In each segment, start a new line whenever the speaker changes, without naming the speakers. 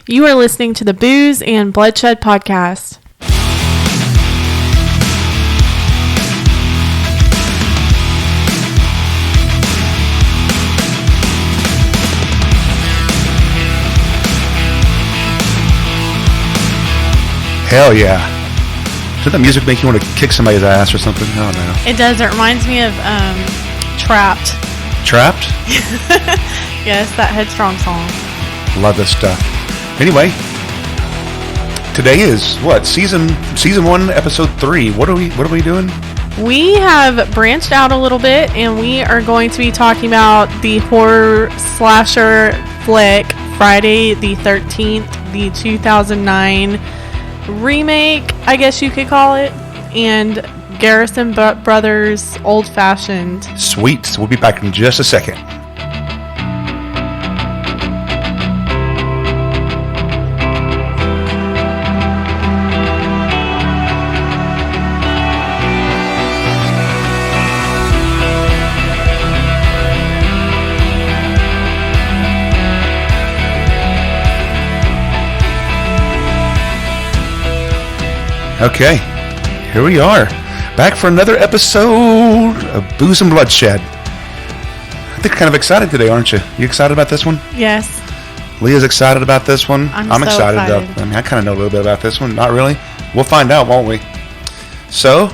You are listening to the Booze and Bloodshed podcast.
Hell yeah. Does that music make you want to kick somebody's ass or something? I don't know.
It does. It reminds me of Trapped.
Trapped?
Yes, that Headstrong song.
Love this stuff. Anyway, today is what? Season 1, episode 3. What are we doing?
We have branched out a little bit, and we are going to be talking about the horror slasher flick Friday the 13th, the 2009 remake, I guess you could call it, and Garrison Brothers Old Fashioned.
Sweet. We'll be back in just a second. Okay, here we are, back for another episode of Booze and Bloodshed. I think you're kind of excited today, aren't you? You excited about this one?
Yes.
Leah's excited about this one.
I'm so
excited.
excited.
I kind of know a little bit about this one. Not really. We'll find out, won't we? So,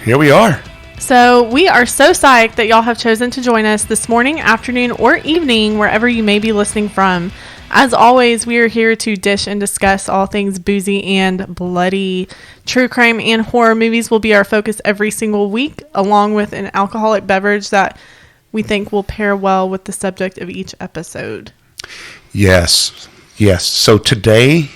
here we are.
So, we are so psyched that y'all have chosen to join us this morning, afternoon, or evening, wherever you may be listening from. As always, we are here to dish and discuss all things boozy and bloody. True crime and horror movies will be our focus every single week, along with an alcoholic beverage that we think will pair well with the subject of each episode.
Yes. So today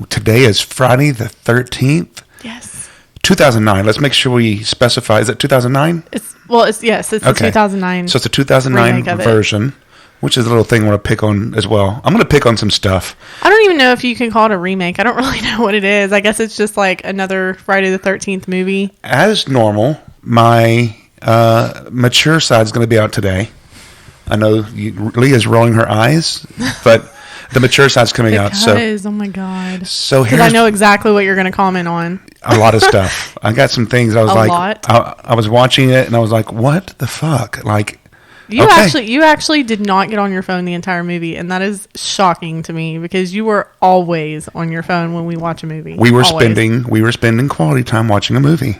is Friday the 13th.
Yes.
2009. Let's make sure we specify. Is it 2009?
It's the 2009.
So it's a 2009 version. Which is a little thing I want to pick on as well. I'm going to pick on some stuff.
I don't even know if you can call it a remake. I don't really know what it is. I guess it's just like another Friday the 13th movie.
As normal, my mature side is going to be out today. I know Leah's rolling her eyes, but the mature side's coming out. So,
oh my God.
So
because I know exactly what you're going to comment on.
A lot of stuff. I got some things I was I was watching it and I was like, what the fuck? Like,
You actually did not get on your phone the entire movie, and that is shocking to me because you were always on your phone when we watch a movie.
We were spending quality time watching a movie.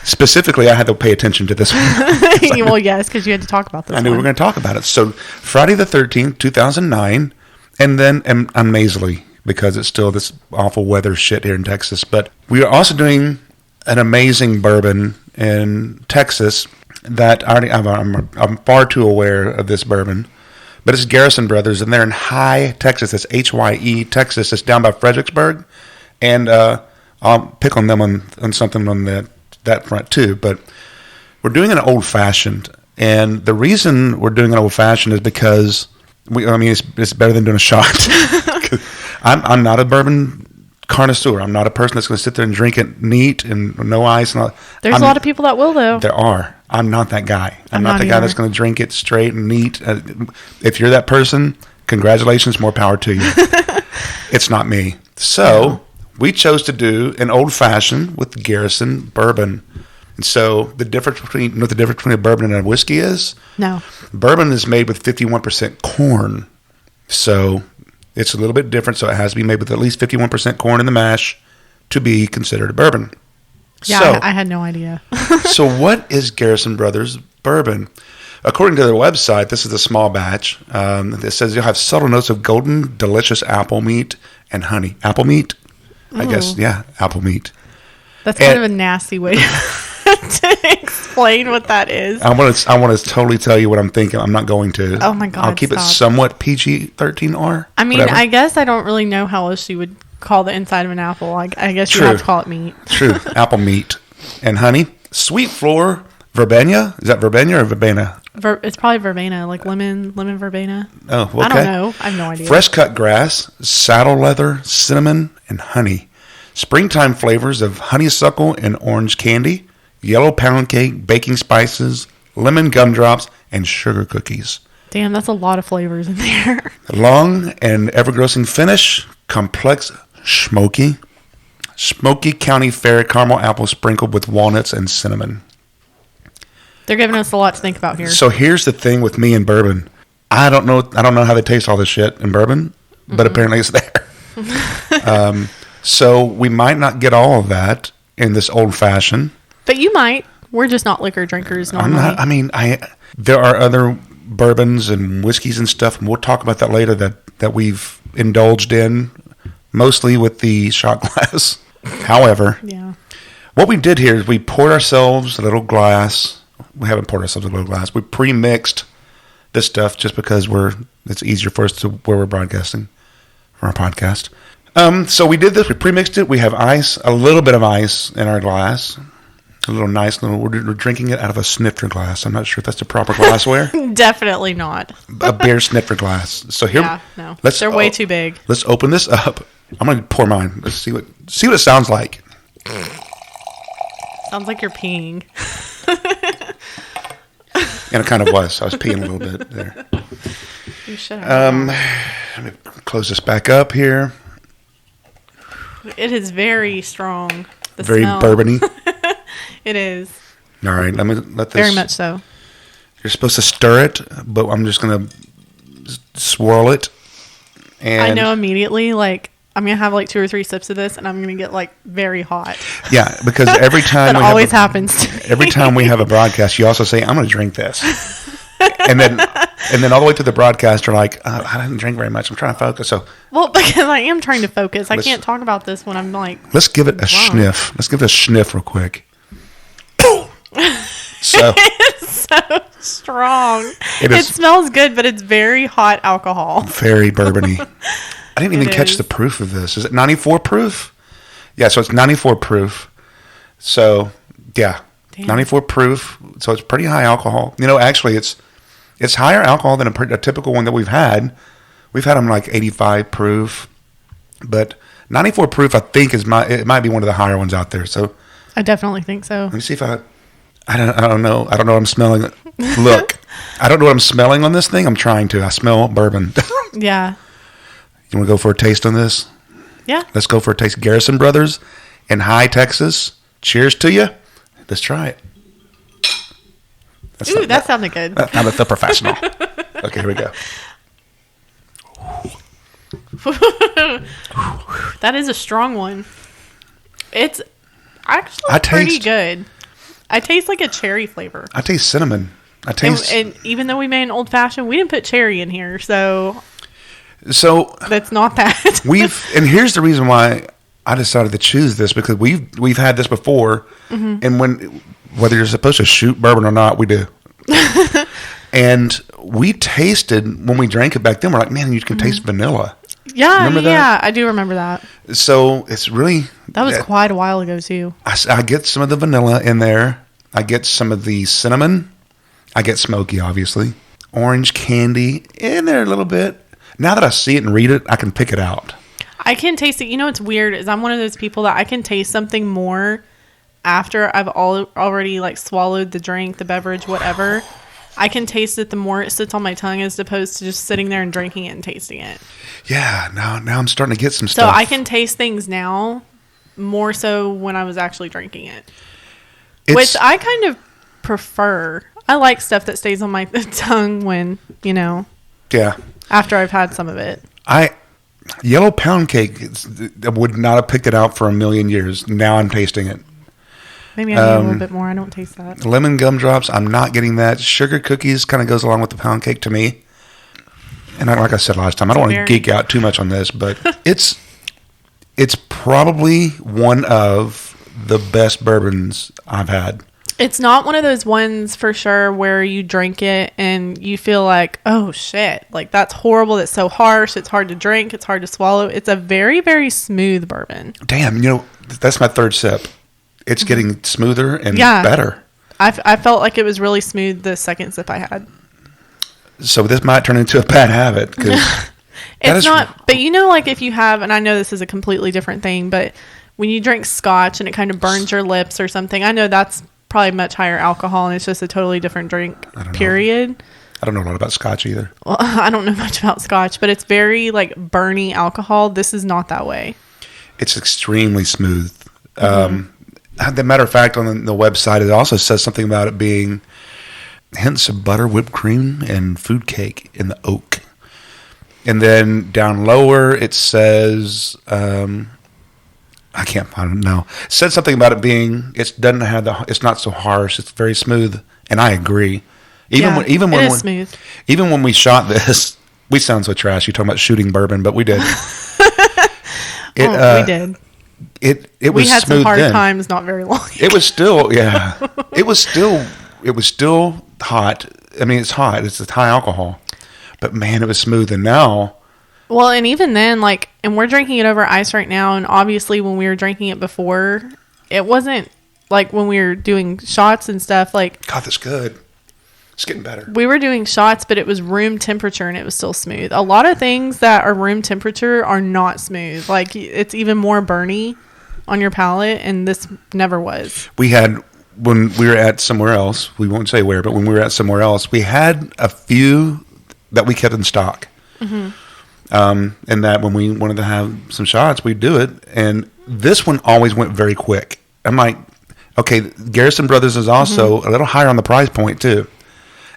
Specifically, I had to pay attention to this one.
Well, yes, because you had to talk about this.
I knew we were going to talk about it. So, Friday the 13th, 2009, and then I'm nasally because it's still this awful weather shit here in Texas. But we are also doing an amazing bourbon in Texas. That I'm far too aware of this bourbon, but it's Garrison Brothers, and they're in Hye, Texas. It's Hye, Texas. It's down by Fredericksburg, and I'll pick on them on something on that front too. But we're doing an old fashioned, and the reason we're doing an old fashioned is because it's better than doing a shot. I'm not a bourbon connoisseur. I'm not a person that's going to sit there and drink it neat and no ice.
There's a lot of people that will, though.
There are. I'm not that guy. I'm not the
either.
guy that's going to drink it straight and neat. If you're that person, congratulations, more power to you. It's not me. So we chose to do an old-fashioned with Garrison bourbon. And so the difference between a bourbon and a whiskey is?
No.
Bourbon is made with 51% corn. So it's a little bit different. So it has to be made with at least 51% corn in the mash to be considered a bourbon.
Yeah,
so,
I had no idea.
So what is Garrison Brothers bourbon? According to their website, this is a small batch. It says you'll have subtle notes of golden, delicious apple meat and honey. Apple meat?
Ooh.
I guess, yeah, apple meat.
That's kind of a nasty way to explain what that is.
I want to totally tell you what I'm thinking. I'm not going to.
Oh my God,
I'll keep it somewhat PG-13R.
I mean,
whatever.
I guess I don't really know how else you would call the inside of an apple. I guess you have to call it meat.
True. Apple meat and honey. Sweet floor verbena. Is that verbena or verbena?
It's probably verbena, like lemon verbena.
Oh, okay.
I don't know. I have no idea.
Fresh cut grass, saddle leather, cinnamon, and honey. Springtime flavors of honeysuckle and orange candy, yellow pound cake, baking spices, lemon gumdrops, and sugar cookies.
Damn, that's a lot of flavors in there.
Long and ever-grossing finish, complex, smoky county fair caramel apple sprinkled with walnuts and cinnamon.
They're giving us a lot to think about here.
So here's the thing with me and bourbon. I don't know how they taste all this shit in bourbon, but apparently it's there. So we might not get all of that in this old fashioned.
But you might. We're just not liquor drinkers normally.
There are other bourbons and whiskeys and stuff, and we'll talk about that later that we've indulged in, mostly with the shot glass. However, what we did here is we poured ourselves a little glass. We haven't poured ourselves a little glass. We pre-mixed this stuff just because it's easier for us to where we're broadcasting for our podcast. So we did this. We pre-mixed it. We have ice, a little bit of ice in our glass. We're drinking it out of a snifter glass. I'm not sure if that's the proper glassware.
Definitely not.
A beer snifter glass. So here,
no. They're way too big.
Let's open this up. I'm going to pour mine. Let's see what it sounds like.
Sounds like you're peeing.
And it kind of was. I was peeing a little bit there.
You should have.
Let me close this back up here.
It is very strong.
Very bourbony.
It is.
All right, let me let this.
Very much so.
You're supposed to stir it, but I'm just going to swirl it. And
I know immediately, like, I'm going to have like 2 or 3 sips of this, and I'm going to get like very hot.
Yeah, because every time
that always happens to me.
Every time we have a broadcast, you also say, "I'm going to drink this," and then all the way through the broadcast, you're like, "I didn't drink very much. I'm trying to focus." So,
well, because I am trying to focus, I can't talk about this when I'm like.
Let's give it a sniff. Let's give it a sniff real quick. So
it's so strong. It smells good, but it's very hot alcohol.
Very bourbony. I didn't even catch the proof of this. Is it 94 proof? Yeah, so it's 94 proof. So, yeah, damn. 94 proof. So it's pretty high alcohol. You know, actually, it's higher alcohol than a typical one that we've had. We've had them like 85 proof, but 94 proof, I think, it might be one of the higher ones out there. So
I definitely think so.
Let me see if I don't know. I don't know what I'm smelling. Look, I don't know what I'm smelling on this thing. I'm trying to. I smell bourbon.
Yeah.
You want to go for a taste on this?
Yeah. Let's
go for a taste. Garrison Brothers in High, Texas. Cheers to you. Let's try it.
That sounded good.
Now that's the professional. Okay, here we go.
That is a strong one. It's actually pretty good. I taste like a cherry flavor.
I taste cinnamon.
And even though we made an old fashioned, we didn't put cherry in here, so that's not that.
And here's the reason why I decided to choose this, because we've had this before, and whether you're supposed to shoot bourbon or not, we do. And we tasted when we drank it back then. We're like, man, you can taste vanilla.
Yeah, remember that? Yeah, I do remember that.
So it's really...
That was quite a while ago, too.
I get some of the vanilla in there. I get some of the cinnamon. I get smoky, obviously. Orange candy in there a little bit. Now that I see it and read it, I can pick it out.
I can taste it. You know what's weird is I'm one of those people that I can taste something more after I've already like swallowed the drink, the beverage, whatever. I can taste it the more it sits on my tongue as opposed to just sitting there and drinking it and tasting it.
Yeah, now I'm starting to get some stuff.
So I can taste things now more so when I was actually drinking it. Which I kind of prefer. I like stuff that stays on my tongue when,
Yeah.
After I've had some of it.
Yellow pound cake, I would not have picked it out for a million years. Now I'm tasting it.
Maybe I need a little bit more. I don't taste that.
Lemon gumdrops, I'm not getting that. Sugar cookies kind of goes along with the pound cake to me. And like I said last time, I don't want to geek out too much on this, but it's probably one of the best bourbons I've had.
It's not one of those ones for sure where you drink it and you feel like, oh shit, like that's horrible. That's so harsh. It's hard to drink. It's hard to swallow. It's a very, very smooth bourbon.
Damn, that's my third sip. It's getting smoother and better.
I felt like it was really smooth the second sip I had.
So this might turn into a bad habit.
It's not, but like if you have, and I know this is a completely different thing, but when you drink scotch and it kind of burns your lips or something, I know that's probably much higher alcohol and it's just a totally different drink, period.
I don't know a lot about Scotch either.
Well, I don't know much about Scotch, but it's very like burny alcohol. This is not that way.
It's extremely smooth. The matter of fact, on the website, it also says something about it being hints of butter, whipped cream, and food cake in the oak. And then down lower, it says, I don't know. It said something about it being, it's not so harsh. It's very smooth. And I agree. Even when we shot this, we sound so trash. You're talking about shooting bourbon, but we did.
We did.
It was
we had
smooth
some hard
then.
times not very long ago.
It was still, yeah. it was still hot. I mean, it's hot. It's high alcohol. But man, it was smooth. And now,
well, and even then, like, and we're drinking it over ice right now. And obviously, when we were drinking it before, it wasn't like when we were doing shots and stuff. Like,
God, that's good. It's getting better.
We were doing shots, but it was room temperature and it was still smooth. A lot of things that are room temperature are not smooth. Like, it's even more burny on your palate, and this never was.
We had, when we were at somewhere else, we won't say where, but when we were at somewhere else, we had a few that we kept in stock. And that when we wanted to have some shots, we'd do it. And this one always went very quick. I'm like, okay, Garrison Brothers is also a little higher on the price point, too.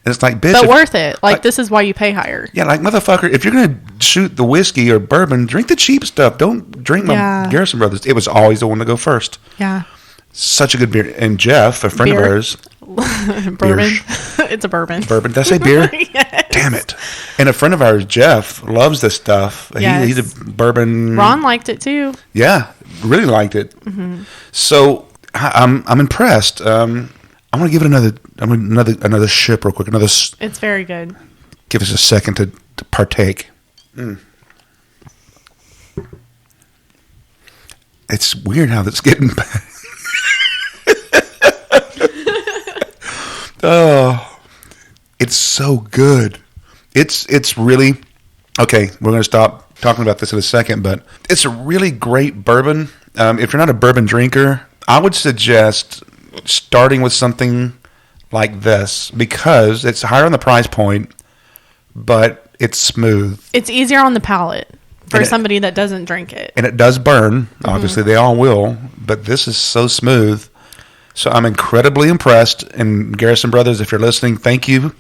And it's like, bitch.
But worth it. Like, this is why you pay higher.
Yeah, like, motherfucker, if you're going to shoot the whiskey or bourbon, drink the cheap stuff. Don't drink my Garrison Brothers. It was always the one to go first.
Yeah.
Such a good beer. And Jeff, a friend of ours.
Bourbon. It's a bourbon.
Bourbon. Did I say beer?
Yes.
Damn it. And a friend of ours, Jeff, loves this stuff.
Yes.
He's a bourbon.
Ron liked it too.
Yeah, really liked it. So I'm impressed. I'm gonna give it another sip real quick.
It's very good.
Give us a second to partake. It's weird how that's getting back. Oh, it's so good. It's really okay. We're gonna stop talking about this in a second, but it's a really great bourbon. If you're not a bourbon drinker, I would suggest starting with something like this because it's higher on the price point, but it's smooth.
It's easier on the palate for somebody that doesn't drink it.
And it does burn. Obviously, they all will, but this is so smooth. So I'm incredibly impressed. And Garrison Brothers, if you're listening, thank you.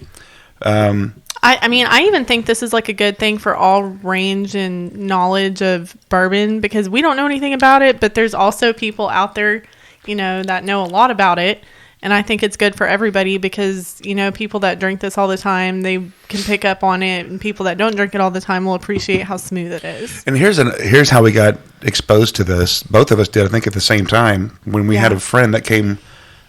I mean, I even think this is like a good thing for all range and knowledge of bourbon because we don't know anything about it, but there's also people out there, that know a lot about it. And I think it's good for everybody because, people that drink this all the time, they can pick up on it. And people that don't drink it all the time will appreciate how smooth it is.
And here's how we got exposed to this. Both of us did, I think, at the same time when we had a friend that came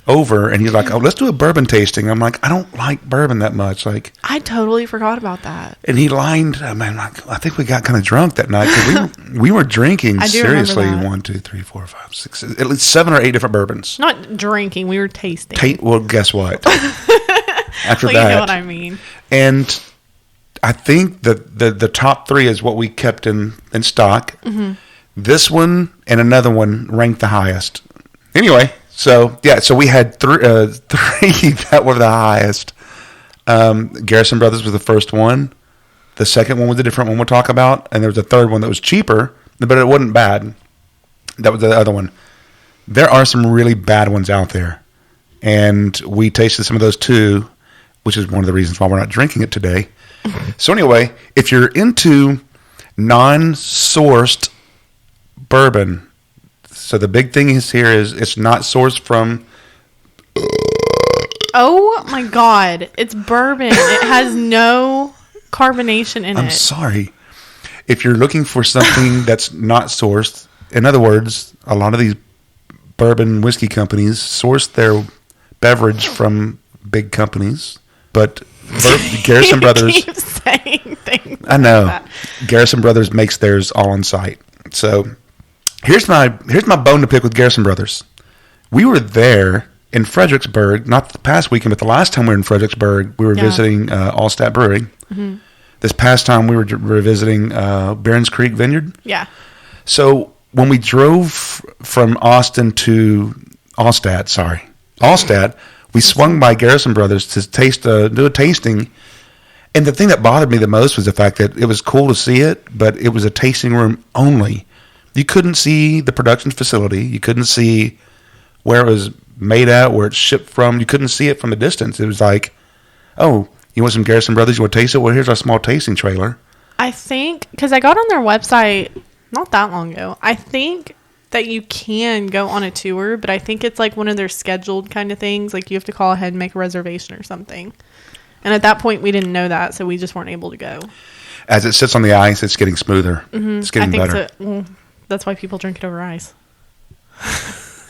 over and he's like, oh, let's do a bourbon tasting. I'm like, I don't like bourbon that much. Like,
I totally forgot about that.
And he lined, I think we got kind of drunk that night because we were drinking seriously 1, 2, 3, 4, 5, 6, at least 7 or 8 different bourbons.
Not drinking, we were tasting.
Well, guess what? After
well,
that.
You know what I mean.
And I think that the top 3 is what we kept in stock. This one and another one ranked the highest. Anyway. So we had 3 that were the highest. Garrison Brothers was the first one. The second one was a different one we'll talk about. And there was a third one that was cheaper, but it wasn't bad. That was the other one. There are some really bad ones out there. And we tasted some of those too, which is one of the reasons why we're not drinking it today. So anyway, if you're into non-sourced bourbon, so the big thing is it's not sourced from...
Oh my God. It's bourbon. It has no carbonation in it.
I'm sorry. If you're looking for something that's not sourced, in other words, a lot of these bourbon whiskey companies source their beverage from big companies, but Garrison Brothers...
keep saying things
I know.
Like that.
Garrison Brothers makes theirs all on site. So... Here's my bone to pick with Garrison Brothers. We were there in Fredericksburg, not the past weekend, but the last time we were in Fredericksburg, we were visiting Allstat Brewery. This past time we were visiting Barron's Creek Vineyard. Yeah. So when we drove from Austin to Allstat, we swung by Garrison Brothers to do a tasting, And the thing that bothered me the most was the fact that it was cool to see it, but it was a tasting room only. You couldn't see the production facility. You couldn't see where it was made at, where it's shipped from. You couldn't see it from a distance. It was like, oh, you want some Garrison Brothers? You want to taste it? Well, here's our small tasting trailer.
I think, because I got on their website not that long ago, I think that you can go on a tour, but I think it's like one of their scheduled kind of things. Like you have to call ahead and make a reservation or something. And at that point, we didn't know that, so we just weren't able to go.
As it sits on the ice, it's getting smoother. Mm-hmm. It's getting better.
So. Well, that's why people drink it over ice.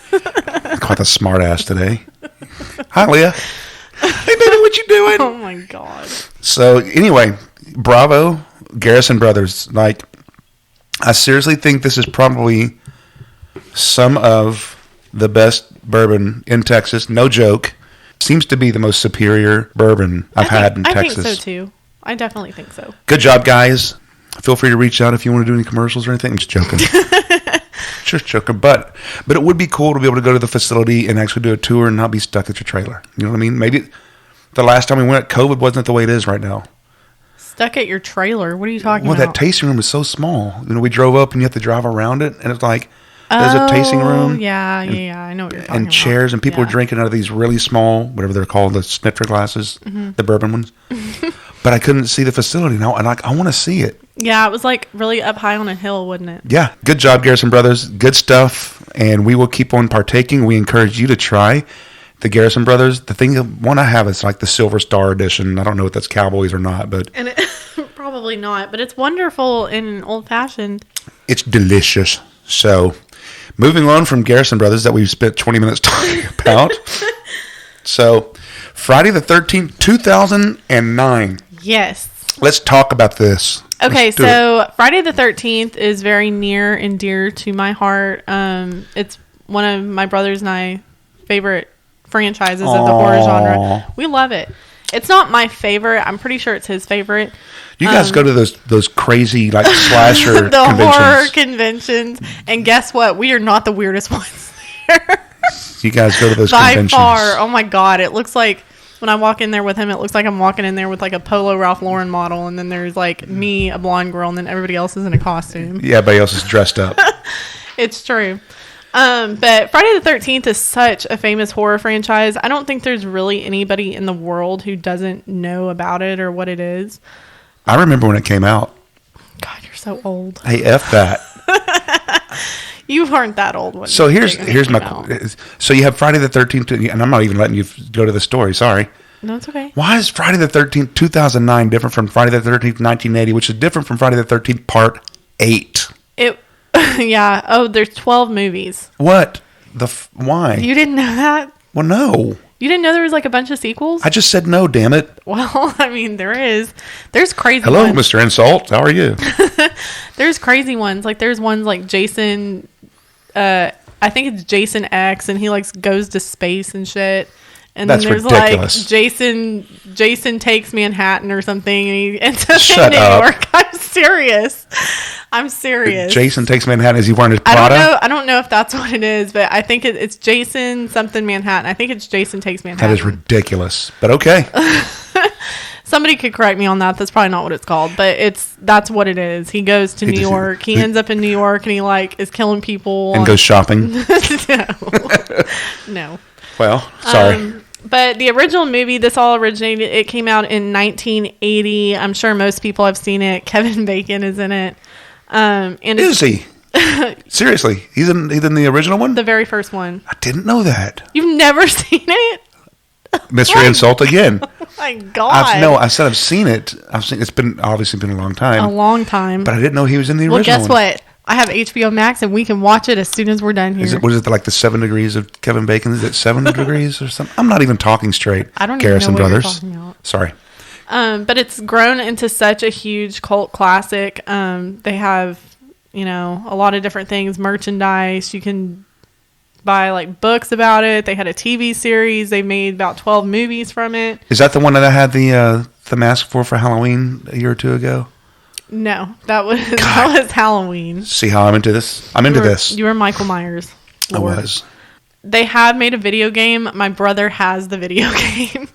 Quite the smart ass today. Hi, Leah. Hey, baby, what you doing?
Oh, my God.
So, anyway, bravo, Garrison Brothers. Like, I seriously think this is probably some of the best bourbon in Texas. No joke. Seems to be the most superior bourbon I've had in Texas.
I think so, too. I definitely think so.
Good job, guys. Feel free to reach out if you want to do any commercials or anything. I'm just joking. Just joking. But it would be cool to be able to go to the facility and actually do a tour and not be stuck at your trailer. You know what I mean? Maybe the last time we went, COVID wasn't the way it is right now.
Stuck at your trailer? What are you talking about?
Well, that tasting room was so small. You know, we drove up and you have to drive around it. And it's like, there's a tasting room.
Yeah. I know what you're talking about.
And chairs, and people were drinking out of these really small, whatever they're called, the snifter glasses, the bourbon ones. But I couldn't see the facility now, and I want to see it.
Yeah, it was like really up high on a hill, wasn't it?
Yeah. Good job, Garrison Brothers. Good stuff, and we will keep on partaking. We encourage you to try the Garrison Brothers. The one I have is like the Silver Star edition. I don't know if that's Cowboys or not, but
and it, probably not. But it's wonderful and old-fashioned.
It's delicious. So, moving on from Garrison Brothers that we've spent 20 minutes talking about. So, Friday the 13th, 2009.
Yes.
Let's talk about this.
Okay, so Friday the 13th is very near and dear to my heart. It's one of my brothers and I favorite franchises of the horror genre. We love it. It's not my favorite. I'm pretty sure it's his favorite.
You guys go to those crazy like slasher
the
conventions.
Horror conventions, and guess what? We are not the weirdest ones there.
You guys go to those
by
conventions.
far. Oh my God! It looks like when I walk in there with him, it looks like I'm walking in there with like a Polo Ralph Lauren model, and then there's like me, a blonde girl, and then everybody else is in a costume.
Yeah, everybody else is dressed up.
It's true. But Friday the 13th is such a famous horror franchise. I don't think there's really anybody in the world who doesn't know about it or what it is.
I remember when it came out.
God, you're so old.
Hey, F that.
You weren't that old when
So here's my. So you have Friday the 13th, and I'm not even letting you go to the story. Sorry.
No, it's okay.
Why is Friday the 13th, 2009 different from Friday the 13th, 1980, which is different from Friday the 13th, Part 8?
Yeah. Oh, there's 12 movies.
What? Why?
You didn't know that?
Well, no.
You didn't know there was like a bunch of sequels?
I just said no, damn it.
Well, I mean, there is. There's crazy
Hello,
ones.
Mr. Insult. How are you?
There's crazy ones. Like there's ones like Jason, I think it's Jason X, and he like goes to space and shit. And
That's
then there's
ridiculous.
like Jason takes Manhattan or something, and he ends up
Shut
in New
up.
York. I'm serious.
Jason takes Manhattan. Is he wearing his Prada?
I don't know if that's what it is, but I think it's Jason something Manhattan. I think it's Jason Takes Manhattan.
That is ridiculous. But okay.
Somebody could correct me on that. That's probably not what it's called, but that's what it is. He goes to New York. He ends up in New York, and he like is killing people
and goes shopping.
No.
Well, sorry.
But the original movie, this all originated. It came out in 1980. I'm sure most people have seen it. Kevin Bacon is in it. And
is he? Seriously, he's in the original one.
The very first one.
I didn't know that.
You've never seen it,
Mr. Insult again.
Oh my God!
I said I've seen it. It's been obviously been a long time.
A long time.
But I didn't know he was in the original.
Well, guess
one.
what? I have HBO Max, and we can watch it as soon as we're done here.
Was it like the 7 degrees of Kevin Bacon? Is it 7 degrees or something? I'm not even talking straight.
I don't
Garrison
even know what
Brothers.
you're talking about.
Sorry.
But it's grown into such a huge cult classic. They have, a lot of different things, merchandise. You can buy like books about it. They had a TV series. They made about 12 movies from it.
Is that the one that I had the mask for Halloween a year or two ago?
No, that was Halloween.
See how I'm into this? I'm into this.
You were Michael Myers.
Lord. I was.
They have made a video game. My brother has the video game.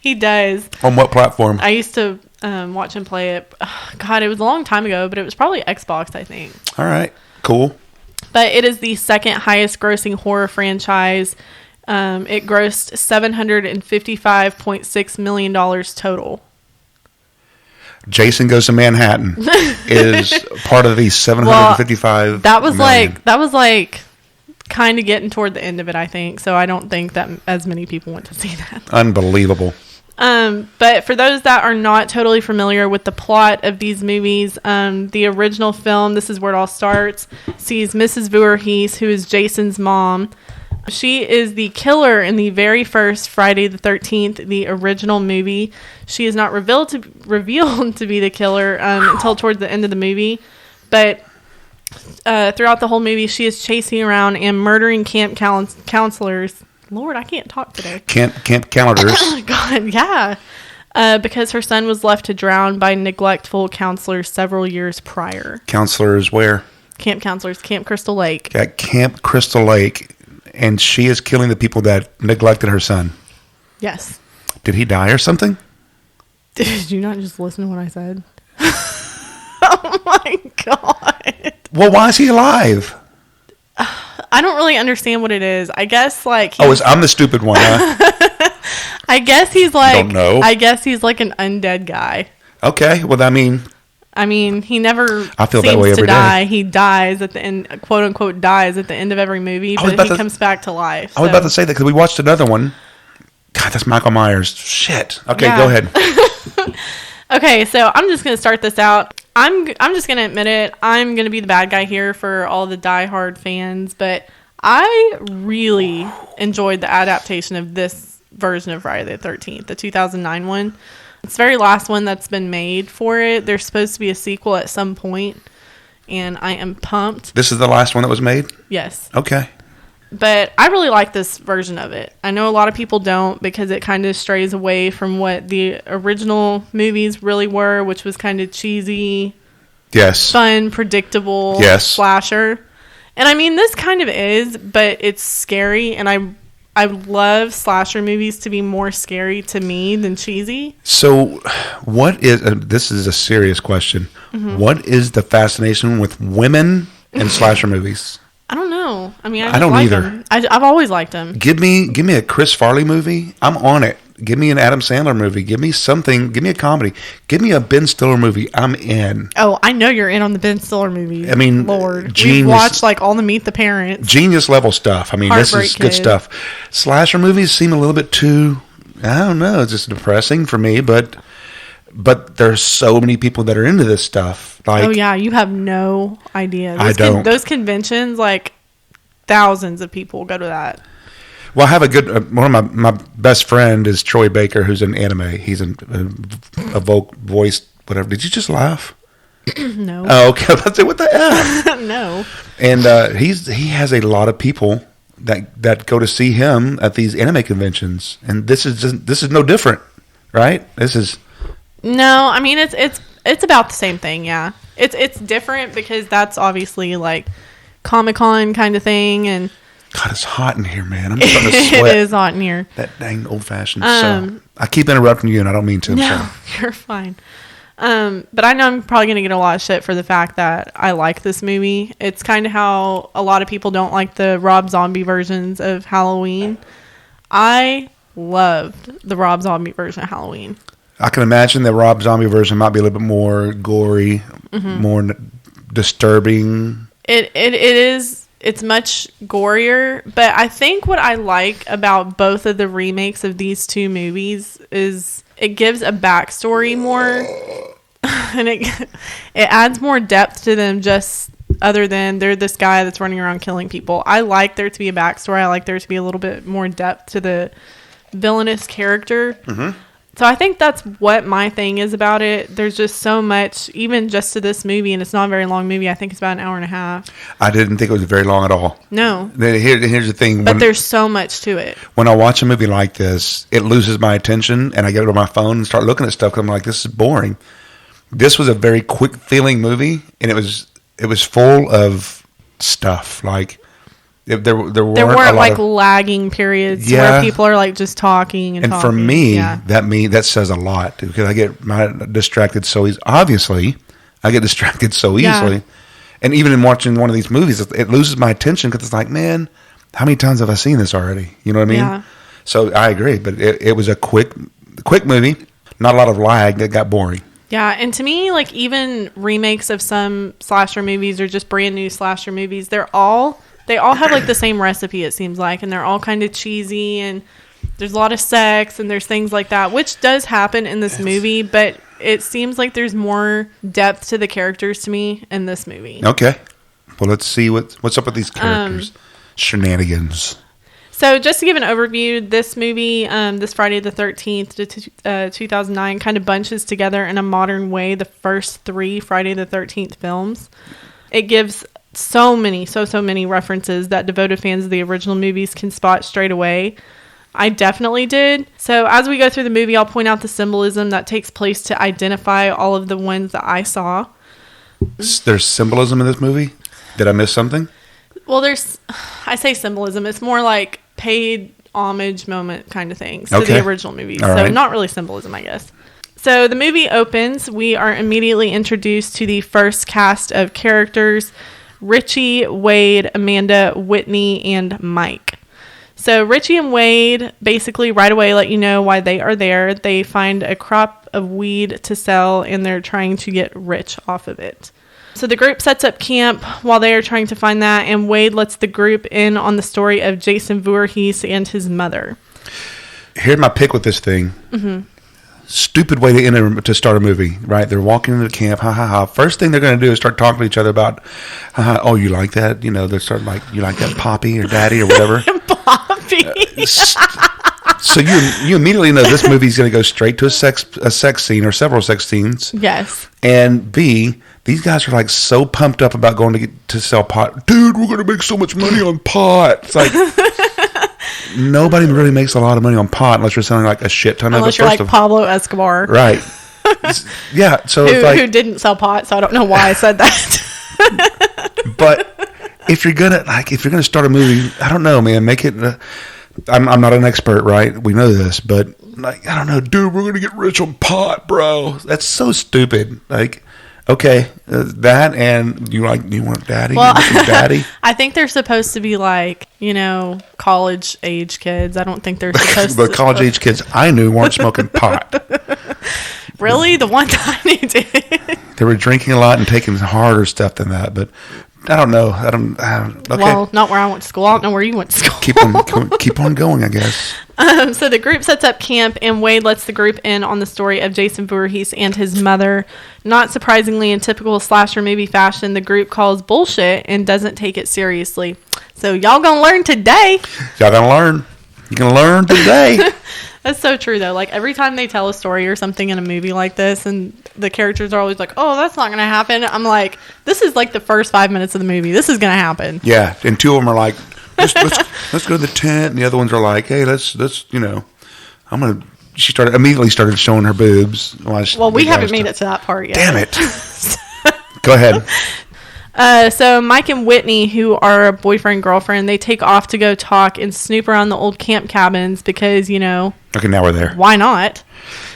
He does.
On what platform?
I used to watch him play it. God, it was a long time ago, but it was probably Xbox, I think.
All right. Cool.
But it is the second highest grossing horror franchise. It grossed $755.6 million total.
Jason Goes to Manhattan is part of the 755
that was
million.
like kind of getting toward the end of it, I think. So I don't think that as many people went to see that.
Unbelievable.
But for those that are not totally familiar with the plot of these movies, the original film, this is where it all starts, sees Mrs. Voorhees, who is Jason's mom. She is the killer in the very first Friday the 13th, the original movie. She is not revealed to be the killer until towards the end of the movie. But throughout the whole movie, she is chasing around and murdering camp counselors. Lord, I can't talk today.
Camp calendars.
God, yeah. Because her son was left to drown by neglectful counselors several years prior.
Counselors where?
Camp counselors, Camp Crystal Lake.
At Camp Crystal Lake. And she is killing the people that neglected her son.
Yes.
Did he die or something?
Did you not just listen to what I said? Oh my God.
Well, why is he alive?
I don't really understand what it is. I guess like
I'm the stupid one, huh?
I guess he's like
Don't know.
I guess he's like an undead guy.
Okay, well I mean
he never
I feel
seems
that way
to
every
die.
day.
He dies at the end, quote unquote, dies at the end of every movie, but he comes back to life.
I was about to say that because we watched another one. God, that's Michael Myers. Shit. Okay,
Yeah.
Go ahead.
Okay, so I'm just going to start this out. I'm just going to admit it. I'm going to be the bad guy here for all the diehard fans, but I really enjoyed the adaptation of this version of Friday the 13th, the 2009 one. It's the very last one that's been made for it. There's supposed to be a sequel at some point, and I am pumped.
This is the last one that was made?
Yes.
Okay.
But I really like this version of it. I know a lot of people don't because it kind of strays away from what the original movies really were, which was kind of cheesy,
Yes.
fun, predictable slasher. And I mean, this kind of is, but it's scary, and I love slasher movies to be more scary to me than cheesy.
So, what is this is a serious question. Mm-hmm. What is the fascination with women in slasher movies?
I don't know. I mean,
I don't
like
either.
them. I've always liked them.
Give me a Chris Farley movie. I'm on it. Give me an Adam Sandler movie. Give me something. Give me a comedy. Give me a Ben Stiller movie. I'm in.
Oh, I know you're in on the Ben Stiller movies.
I mean,
Lord,
genius,
we've watched like all the Meet the Parents,
genius level stuff. I mean, this is good stuff. Slasher movies seem a little bit too. I don't know. It's just depressing for me, but there's so many people that are into this stuff. Like,
oh yeah, you have no idea.
I don't.
Those conventions, like thousands of people go to that.
Well, I have a good one of my best friend is Troy Baker, who's in anime. He's a voice, whatever. Did you just laugh?
No.
Oh, okay. I was about to say, what the F?
No.
And he has a lot of people that go to see him at these anime conventions, and this is no different, right? This is
no. I mean, it's about the same thing. Yeah, it's different because that's obviously like Comic-Con kind of thing, and
God, it's hot in here, man. I'm starting to sweat.
It is hot in here.
That dang old fashioned. So I keep interrupting you, and I don't mean to.
No, you're fine. But I know I'm probably going to get a lot of shit for the fact that I like this movie. It's kind of how a lot of people don't like the Rob Zombie versions of Halloween. I loved the Rob Zombie version of Halloween.
I can imagine the Rob Zombie version might be a little bit more gory, more disturbing.
It is. It's much gorier, but I think what I like about both of the remakes of these two movies is it gives a backstory more, and it adds more depth to them just other than they're this guy that's running around killing people. I like there to be a backstory. I like there to be a little bit more depth to the villainous character. Mm-hmm. So I think that's what my thing is about it. There's just so much, even just to this movie, and it's not a very long movie. I think it's about an hour and a half.
I didn't think it was very long at all.
No.
Here's the thing.
But there's so much to it. When
I watch a movie like this, it loses my attention, and I get on my phone and start looking at stuff because I'm like, this is boring. This was a very quick feeling movie, and it was full of stuff. Like, There weren't
a lot lagging periods where people are like just talking and talking.
For me, that says a lot because I get distracted so easily. Obviously, I get distracted so easily. And even in watching one of these movies, it loses my attention because it's like, man, how many times have I seen this already? You know what I mean?
Yeah.
So I agree, but it was a quick movie, not a lot of lag that got boring.
Yeah, and to me, like even remakes of some slasher movies or just brand new slasher movies, they all have like the same recipe, it seems like, and they're all kind of cheesy, and there's a lot of sex and there's things like that, which does happen in this movie, but it seems like there's more depth to the characters to me in this movie.
Okay. Well, let's see what's up with these characters. Shenanigans.
So just to give an overview, this movie, this Friday the 13th to 2009, kind of bunches together in a modern way the first 3 Friday the 13th films. It gives so many references that devoted fans of the original movies can spot straight away. I definitely did. So as we go through the movie, I'll point out the symbolism that takes place to identify all of the ones that I saw.
There's symbolism in this movie? Did I miss something?
Well, I say symbolism. It's more like paid homage moment kind of things to the original movies.
All
so
right.
Not really symbolism, I guess. So the movie opens. We are immediately introduced to the first cast of characters: Richie, Wade, Amanda, Whitney, and Mike. So Richie and Wade basically right away let you know why they are there. They find a crop of weed to sell, and they're trying to get rich off of it. So the group sets up camp while they are trying to find that, and Wade lets the group in on the story of Jason Voorhees and his mother.
Here's my pick with this thing. Mm-hmm. Stupid way to start a movie, right? They're walking into the camp, ha ha ha. First thing they're going to do is start talking to each other about, oh, you like that? You know, they're starting like, you like that, Poppy or Daddy or whatever.
Poppy.
So you immediately know this movie's going to go straight to a sex scene or several sex scenes.
Yes.
And B, these guys are like so pumped up about going to sell pot. Dude, we're going to make so much money on pot. It's like nobody really makes a lot of money on pot unless you're selling like a shit ton of it.
Unless you're like Pablo Escobar.
Right. Yeah. So
who didn't sell pot, so I don't know why I said that.
But if you're gonna start a movie, I don't know, man, make it. I'm not an expert, right? We know this, but like, I don't know, dude, we're gonna get rich on pot, bro. That's so stupid. Like, okay, that and you want daddy?
Well,
daddy?
I think they're supposed to be like, college age kids. I don't think they're supposed
to. But college age kids I knew weren't smoking pot.
Really? The one time they did.
They were drinking a lot and taking harder stuff than that, but I don't know. Okay.
Well, not where I went to school. I don't know where you went to school.
Keep on going, I guess.
So the group sets up camp, and Wade lets the group in on the story of Jason Voorhees and his mother. Not surprisingly, in typical slasher movie fashion, the group calls bullshit and doesn't take it seriously. So y'all gonna learn today.
Y'all gonna learn. You can learn today.
That's so true, though. Like, every time they tell a story or something in a movie like this, and the characters are always like, oh, that's not going to happen. I'm like, this is like the first 5 minutes of the movie. This is going to happen.
Yeah, and 2 of them are like, let's go to the tent, and the other ones are like, hey, let's she immediately started showing her boobs.
Well, we haven't made it to that part yet.
Damn it. Go ahead.
So Mike and Whitney, who are a boyfriend-girlfriend, they take off to go talk and snoop around the old camp cabins because,
Okay, now we're there.
Why not?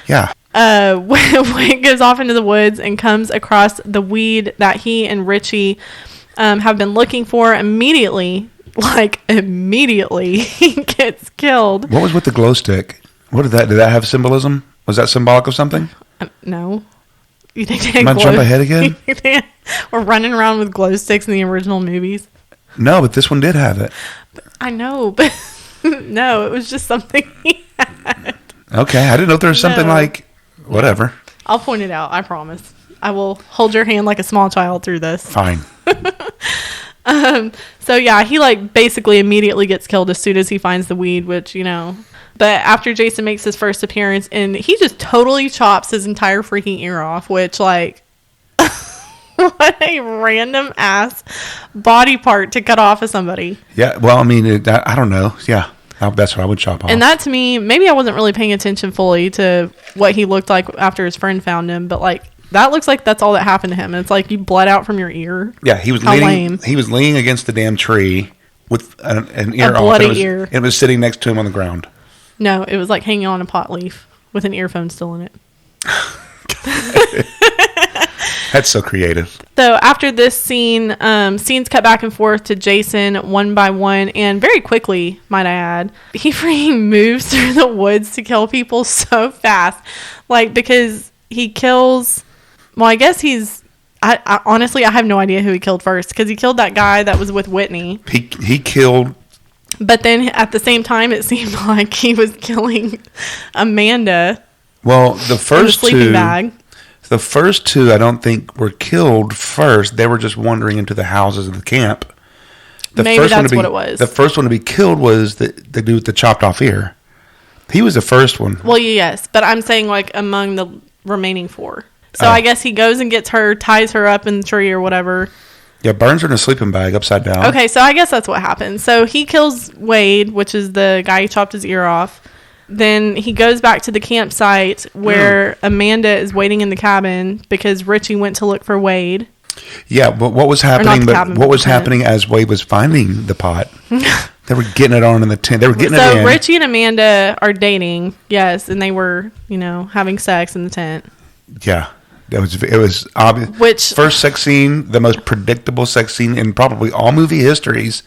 Yeah.
Wade goes off into the woods and comes across the weed that he and Richie have been looking for. Immediately, he gets killed.
What was with the glow stick? Did that have symbolism? Was that symbolic of something?
No. You think they
Am I jump ahead again?
We're running around with glow sticks in the original movies.
No, but this one did have it.
I know, but no, it was just something he had.
Okay, I didn't know if there was something like whatever.
I'll point it out, I promise. I will hold your hand like a small child through this.
Fine.
So yeah, he basically immediately gets killed as soon as he finds the weed, which, But after Jason makes his first appearance, and he just totally chops his entire freaking ear off, which, what a random ass body part to cut off of somebody.
Yeah, well, I mean, I don't know. Yeah, that's what I would chop off.
And that, to me, maybe I wasn't really paying attention fully to what he looked like after his friend found him, but, that looks like that's all that happened to him. And it's like you bled out from your ear.
Yeah, he was leaning against the damn tree. with an ear off.
bloody ear.
It was sitting next to him on the ground.
No, it was like hanging on a pot leaf with an earphone still in it.
That's so creative.
So after this scene, scenes cut back and forth to Jason one by one, and very quickly, might I add, he freaking moves through the woods to kill people so fast. Like, because he kills, well, I guess I honestly, I have no idea who he killed first, because he killed that guy that was with Whitney.
He killed...
But then at the same time, it seemed like he was killing Amanda.
Well, the first
sleeping bag.
The first two, I don't think were killed first. They were just wandering into the houses of the camp.
Maybe that's what it was.
The first one to be killed was the dude with the chopped off ear. He was the first one.
Well, yes, but I'm saying like among the remaining four. So I guess he goes and gets her, ties her up in the tree or whatever.
Yeah, burns her in a sleeping bag upside down.
Okay, so I guess that's what happened. So he kills Wade, which is the guy who chopped his ear off. Then he goes back to the campsite where Amanda is waiting in the cabin because Richie went to look for Wade.
Yeah, but what was happening? What was happening as Wade was finding the pot? They were getting it on in the tent. They were getting it in.
So Richie and Amanda are dating, yes, and they were, having sex in the tent.
Yeah, it was obvious.
Which
first sex scene, the most predictable sex scene in probably all movie histories.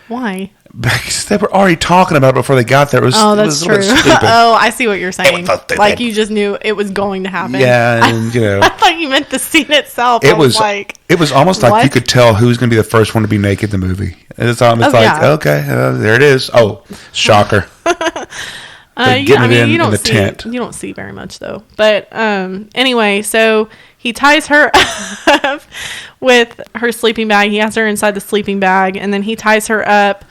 Why?
Because they were already talking about it before they got there.
That's true. Oh, I see what you're saying. Like you just knew it was going to happen.
Yeah, and
I thought you meant the scene itself.
It was almost like you could tell who was going to be the first one to be naked in the movie. It's okay, there it is. Oh, shocker. You
don't see very much though. But anyway, so he ties her up with her sleeping bag. He has her inside the sleeping bag, and then he ties her up.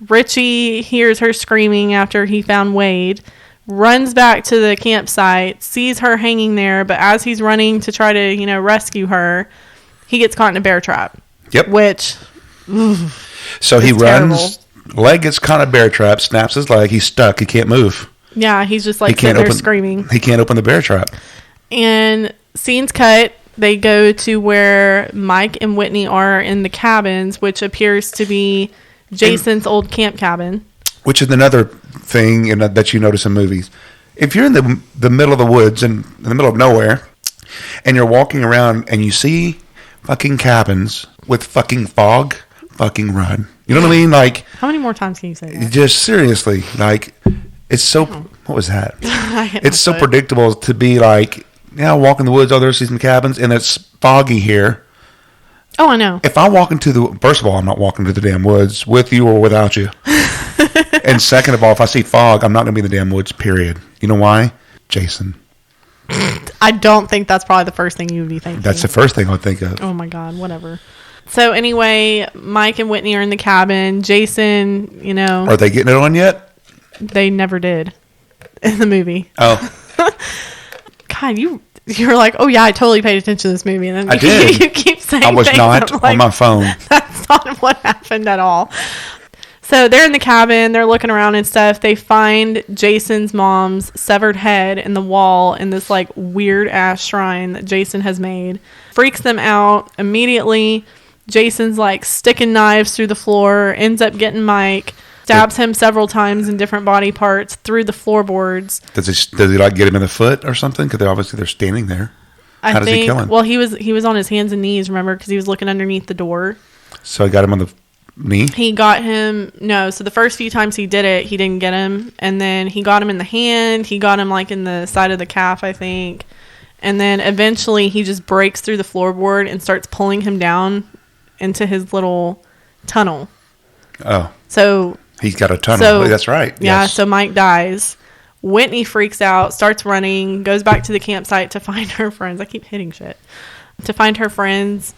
Richie hears her screaming after he found Wade, runs back to the campsite, sees her hanging there, but as he's running to try to, rescue her, he gets caught in a bear trap.
Yep.
Which,
so he runs, leg gets caught in a bear trap, snaps his leg, he's stuck, he can't move.
Yeah, he's just like sitting there screaming.
He can't open the bear trap.
And scenes cut, they go to where Mike and Whitney are in the cabins, which appears to be Jason's old camp cabin. Which
is another thing that you notice in movies. If you're in the middle of the woods and in the middle of nowhere, and you're walking around and you see fucking cabins with fucking fog, fucking run. You know what I mean? Like,
how many more times can you say that?
Just seriously, like, it's so. What was that? It's so predictable to be like, walk in the woods. Oh, there's some cabins, and it's foggy here.
Oh, I know.
If I walk first of all, I'm not walking to the damn woods with you or without you. And second of all, if I see fog, I'm not going to be in the damn woods, period. You know why? Jason.
I don't think that's probably the first thing you would be thinking.
That's the first thing I would think of.
Oh my God, whatever. So anyway, Mike and Whitney are in the cabin. Jason,
Are they getting it on yet?
They never did in the movie.
Oh.
God, you're like, oh yeah, I totally paid attention to this movie, and then
I did.
You keep saying
I was not on my phone.
That's not what happened at all. So they're in the cabin, they're looking around and stuff. They find Jason's mom's severed head in the wall in this like weird ass shrine that Jason has made. Freaks them out immediately. Jason's like sticking knives through the floor, ends up getting Mike. Stabs him several times in different body parts through the floorboards.
Does he like get him in the foot or something? Because they're standing there. How does he kill him?
Well, he was on his hands and knees, remember, because he was looking underneath the door.
So he got him on the knee?
He got him, no, so the first few times he did it, he didn't get him. And then he got him in the hand. He got him like in the side of the calf, I think. And then eventually he just breaks through the floorboard and starts pulling him down into his little tunnel.
Oh.
So
he's got a tunnel. That's right.
Yeah,
yes.
So Mike dies. Whitney freaks out, starts running, goes back to the campsite to find her friends. I keep hitting shit. To find her friends.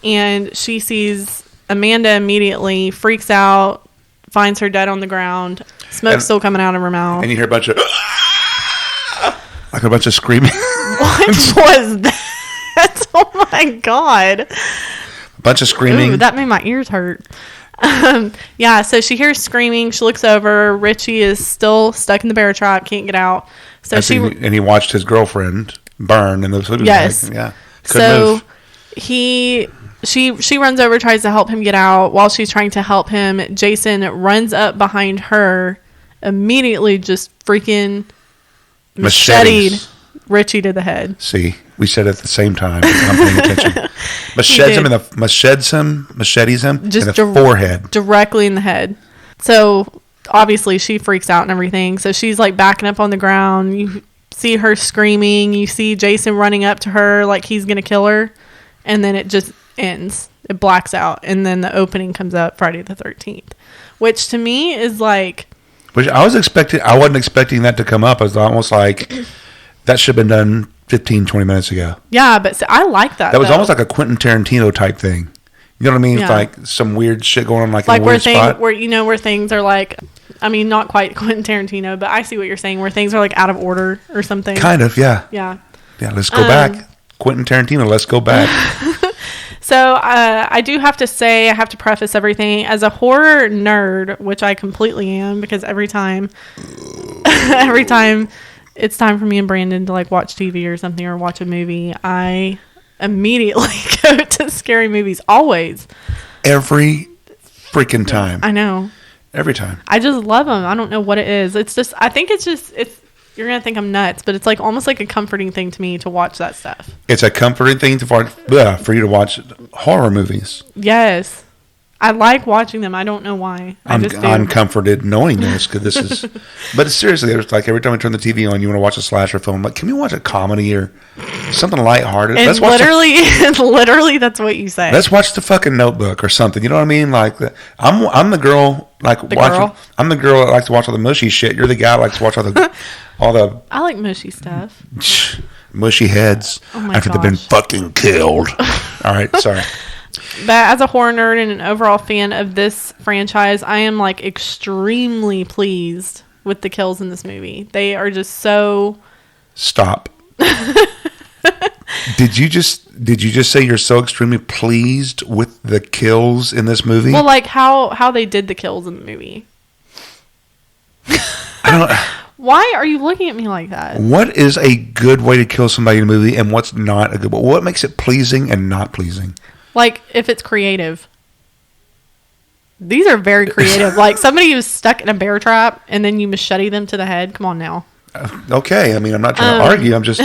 And she sees Amanda immediately, freaks out, finds her dead on the ground. Smoke's still coming out of her mouth.
And you hear a bunch of... like a bunch of screaming.
What was that? Oh my God.
A bunch of screaming.
Ooh, that made my ears hurt. Yeah, so she hears screaming. She looks over. Richie is still stuck in the bear trap, can't get out. So
and he watched his girlfriend burn in the sleeping
bag.
Yeah.
So he she runs over, tries to help him get out. While she's trying to help him, Jason runs up behind her, immediately just freaking macheted Richie to the head.
See, we said it at the same time. I'm paying attention. Machetes him just in the forehead.
Directly in the head. So obviously she freaks out and everything. So she's like backing up on the ground. You see her screaming. You see Jason running up to her like he's going to kill her. And then it just ends. It blacks out. And then the opening comes up Friday the 13th. Which to me is like...
Which I wasn't expecting that to come up. I was almost like, that should have been done 15, 20 minutes ago.
Yeah, but I like that.
That was almost like a Quentin Tarantino type thing. You know what I mean?
Yeah.
Like some weird shit going on, like in a
where
weird spot.
Where things are like, I mean, not quite Quentin Tarantino, but I see what you're saying, where things are like out of order or something.
Kind of, yeah.
Yeah.
Yeah, let's go back. Quentin Tarantino, let's go back.
So I do have to say, I have to preface everything as a horror nerd, which I completely am, because every time it's time for me and Brandon to like watch TV or something or watch a movie, I immediately go to scary movies. Always.
Every freaking time.
I know.
Every time.
I just love them. I don't know what it is. It's just, I think it's you're going to think I'm nuts, but it's like almost like a comforting thing to me to watch that stuff.
It's a comforting thing for you to watch horror movies.
Yes. I like watching them. I don't know why.
I'm comforted knowing this, because this is... But seriously, it's like every time I turn the TV on, you want to watch a slasher film. I'm like, can we watch a comedy or something lighthearted?
And literally, that's what you say.
Let's watch The fucking Notebook or something. You know what I mean? Like, I'm the girl I'm the girl that likes to watch all the mushy shit. You're the guy that likes to watch all the
I like mushy stuff.
Mushy heads after they've been fucking killed. All right, sorry.
But as a horror nerd and an overall fan of this franchise, I am like extremely pleased with the kills in this movie. They are just so...
Stop. Did you just say you're so extremely pleased with the kills in this movie?
Well, like how they did the kills in the movie.
I don't know.
Why are you looking at me like that?
What is a good way to kill somebody in a movie, and what's not a good way? What makes it pleasing and not pleasing?
Like, if it's creative. These are very creative. Like, somebody who's stuck in a bear trap, and then you machete them to the head. Come on now.
Okay. I mean, I'm not trying to argue. I'm just...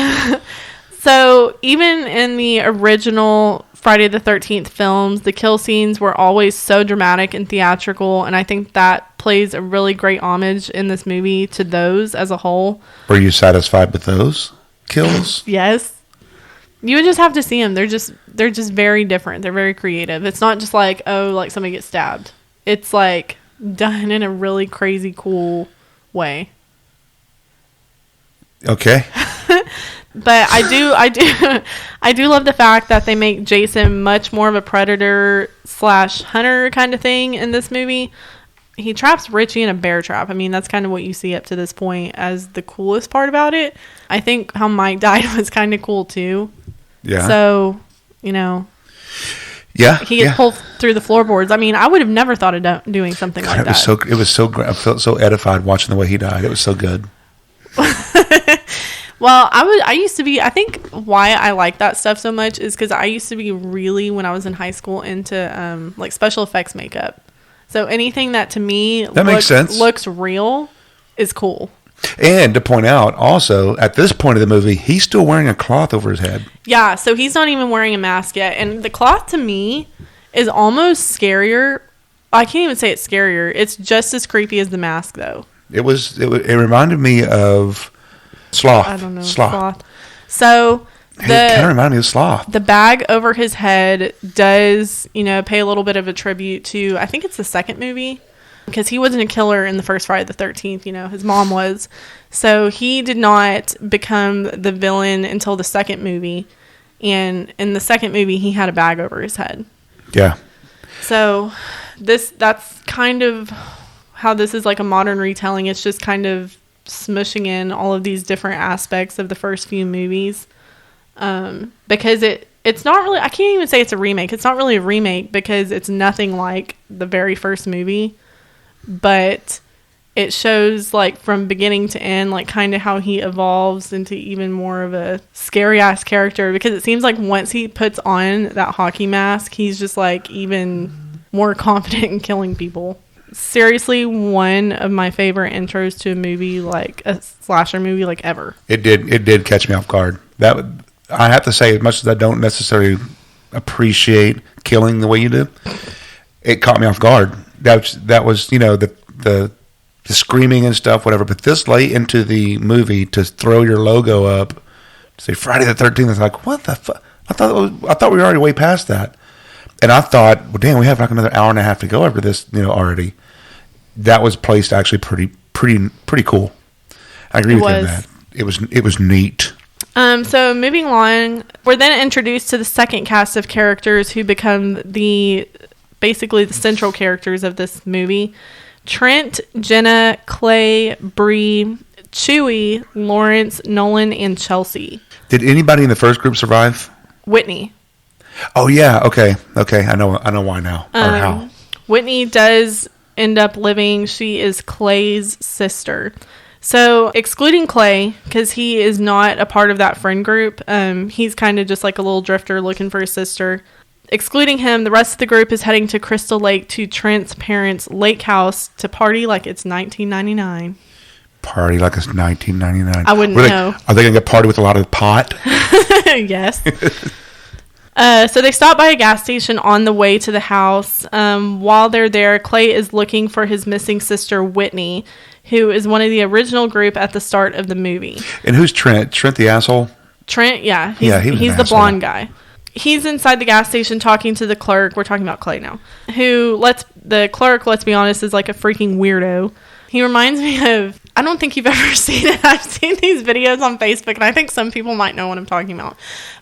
So, even in the original Friday the 13th films, the kill scenes were always so dramatic and theatrical, and I think that plays a really great homage in this movie to those as a whole.
Were you satisfied with those kills?
Yes. You would just have to see them. They're just very different. They're very creative. It's not just like, oh, like somebody gets stabbed. It's like done in a really crazy, cool way.
Okay.
But I do love the fact that they make Jason much more of a predator / hunter kind of thing in this movie. He traps Richie in a bear trap. I mean, that's kind of what you see up to this point as the coolest part about it. I think how Mike died was kind of cool too. Yeah. So, you know.
Yeah.
He gets pulled through the floorboards. I mean, I would have never thought of doing something like that.
It was so great. I felt so edified watching the way he died. It was so good.
Well, I used to be, I think why I like that stuff so much is because I used to be really, when I was in high school, into like special effects makeup. So anything that to me makes sense. Looks real is cool.
And to point out also, at this point of the movie, he's still wearing a cloth over his head. Yeah,
so he's not even wearing a mask yet. And the cloth to me is almost scarier. I can't even say it's scarier. It's just as creepy as the mask though.
It reminded me of Sloth.
I don't know. Sloth. So
it kind of reminded me of Sloth.
The bag over his head does, pay a little bit of a tribute to, I think it's the second movie, because he wasn't a killer in the first Friday the 13th. His mom was. So he did not become the villain until the second movie. And in the second movie, he had a bag over his head.
Yeah.
So that's kind of how this is like a modern retelling. It's just kind of smushing in all of these different aspects of the first few movies. Because it's not really, I can't even say it's a remake. It's not really a remake because it's nothing like the very first movie. But it shows like from beginning to end, like kind of how he evolves into even more of a scary ass character, because it seems like once he puts on that hockey mask, he's just like even more confident in killing people. Seriously, one of my favorite intros to a movie, like a slasher movie, like ever.
It did catch me off guard. I have to say, as much as I don't necessarily appreciate killing the way you do, it caught me off guard. That was the screaming and stuff, whatever. But this late into the movie, to throw your logo up, to say Friday the 13th, it's like, what the fuck? I thought we were already way past that. And I thought, well, damn, we have like another hour and a half to go over this, already. That was placed actually pretty cool. I agree with you on that. It was neat.
So moving along, we're then introduced to the second cast of characters who become basically the central characters of this movie. Trent, Jenna, Clay, Bree, Chewie, Lawrence, Nolan, and Chelsea.
Did anybody in the first group survive?
Whitney.
Oh yeah, okay. I know why now, or how.
Whitney does end up living. She is Clay's sister. So excluding Clay, because he is not a part of that friend group, he's kind of just like a little drifter looking for his sister. Excluding him, the rest of the group is heading to Crystal Lake to Trent's parents' lake house to party like it's 1999.
Party like it's 1999.
I wouldn't know.
Are they going to get party with a lot of pot?
Yes. So they stop by a gas station on the way to the house. While they're there, Clay is looking for his missing sister, Whitney, who is one of the original group at the start of the movie.
And who's Trent? Trent the asshole?
Trent, yeah. He's the
asshole.
blonde guy. He's inside the gas station talking to the clerk. We're talking about Clay now. The clerk, let's be honest, is like a freaking weirdo. He reminds me of, I don't think you've ever seen it. I've seen these videos on Facebook, and I think some people might know what I'm talking about.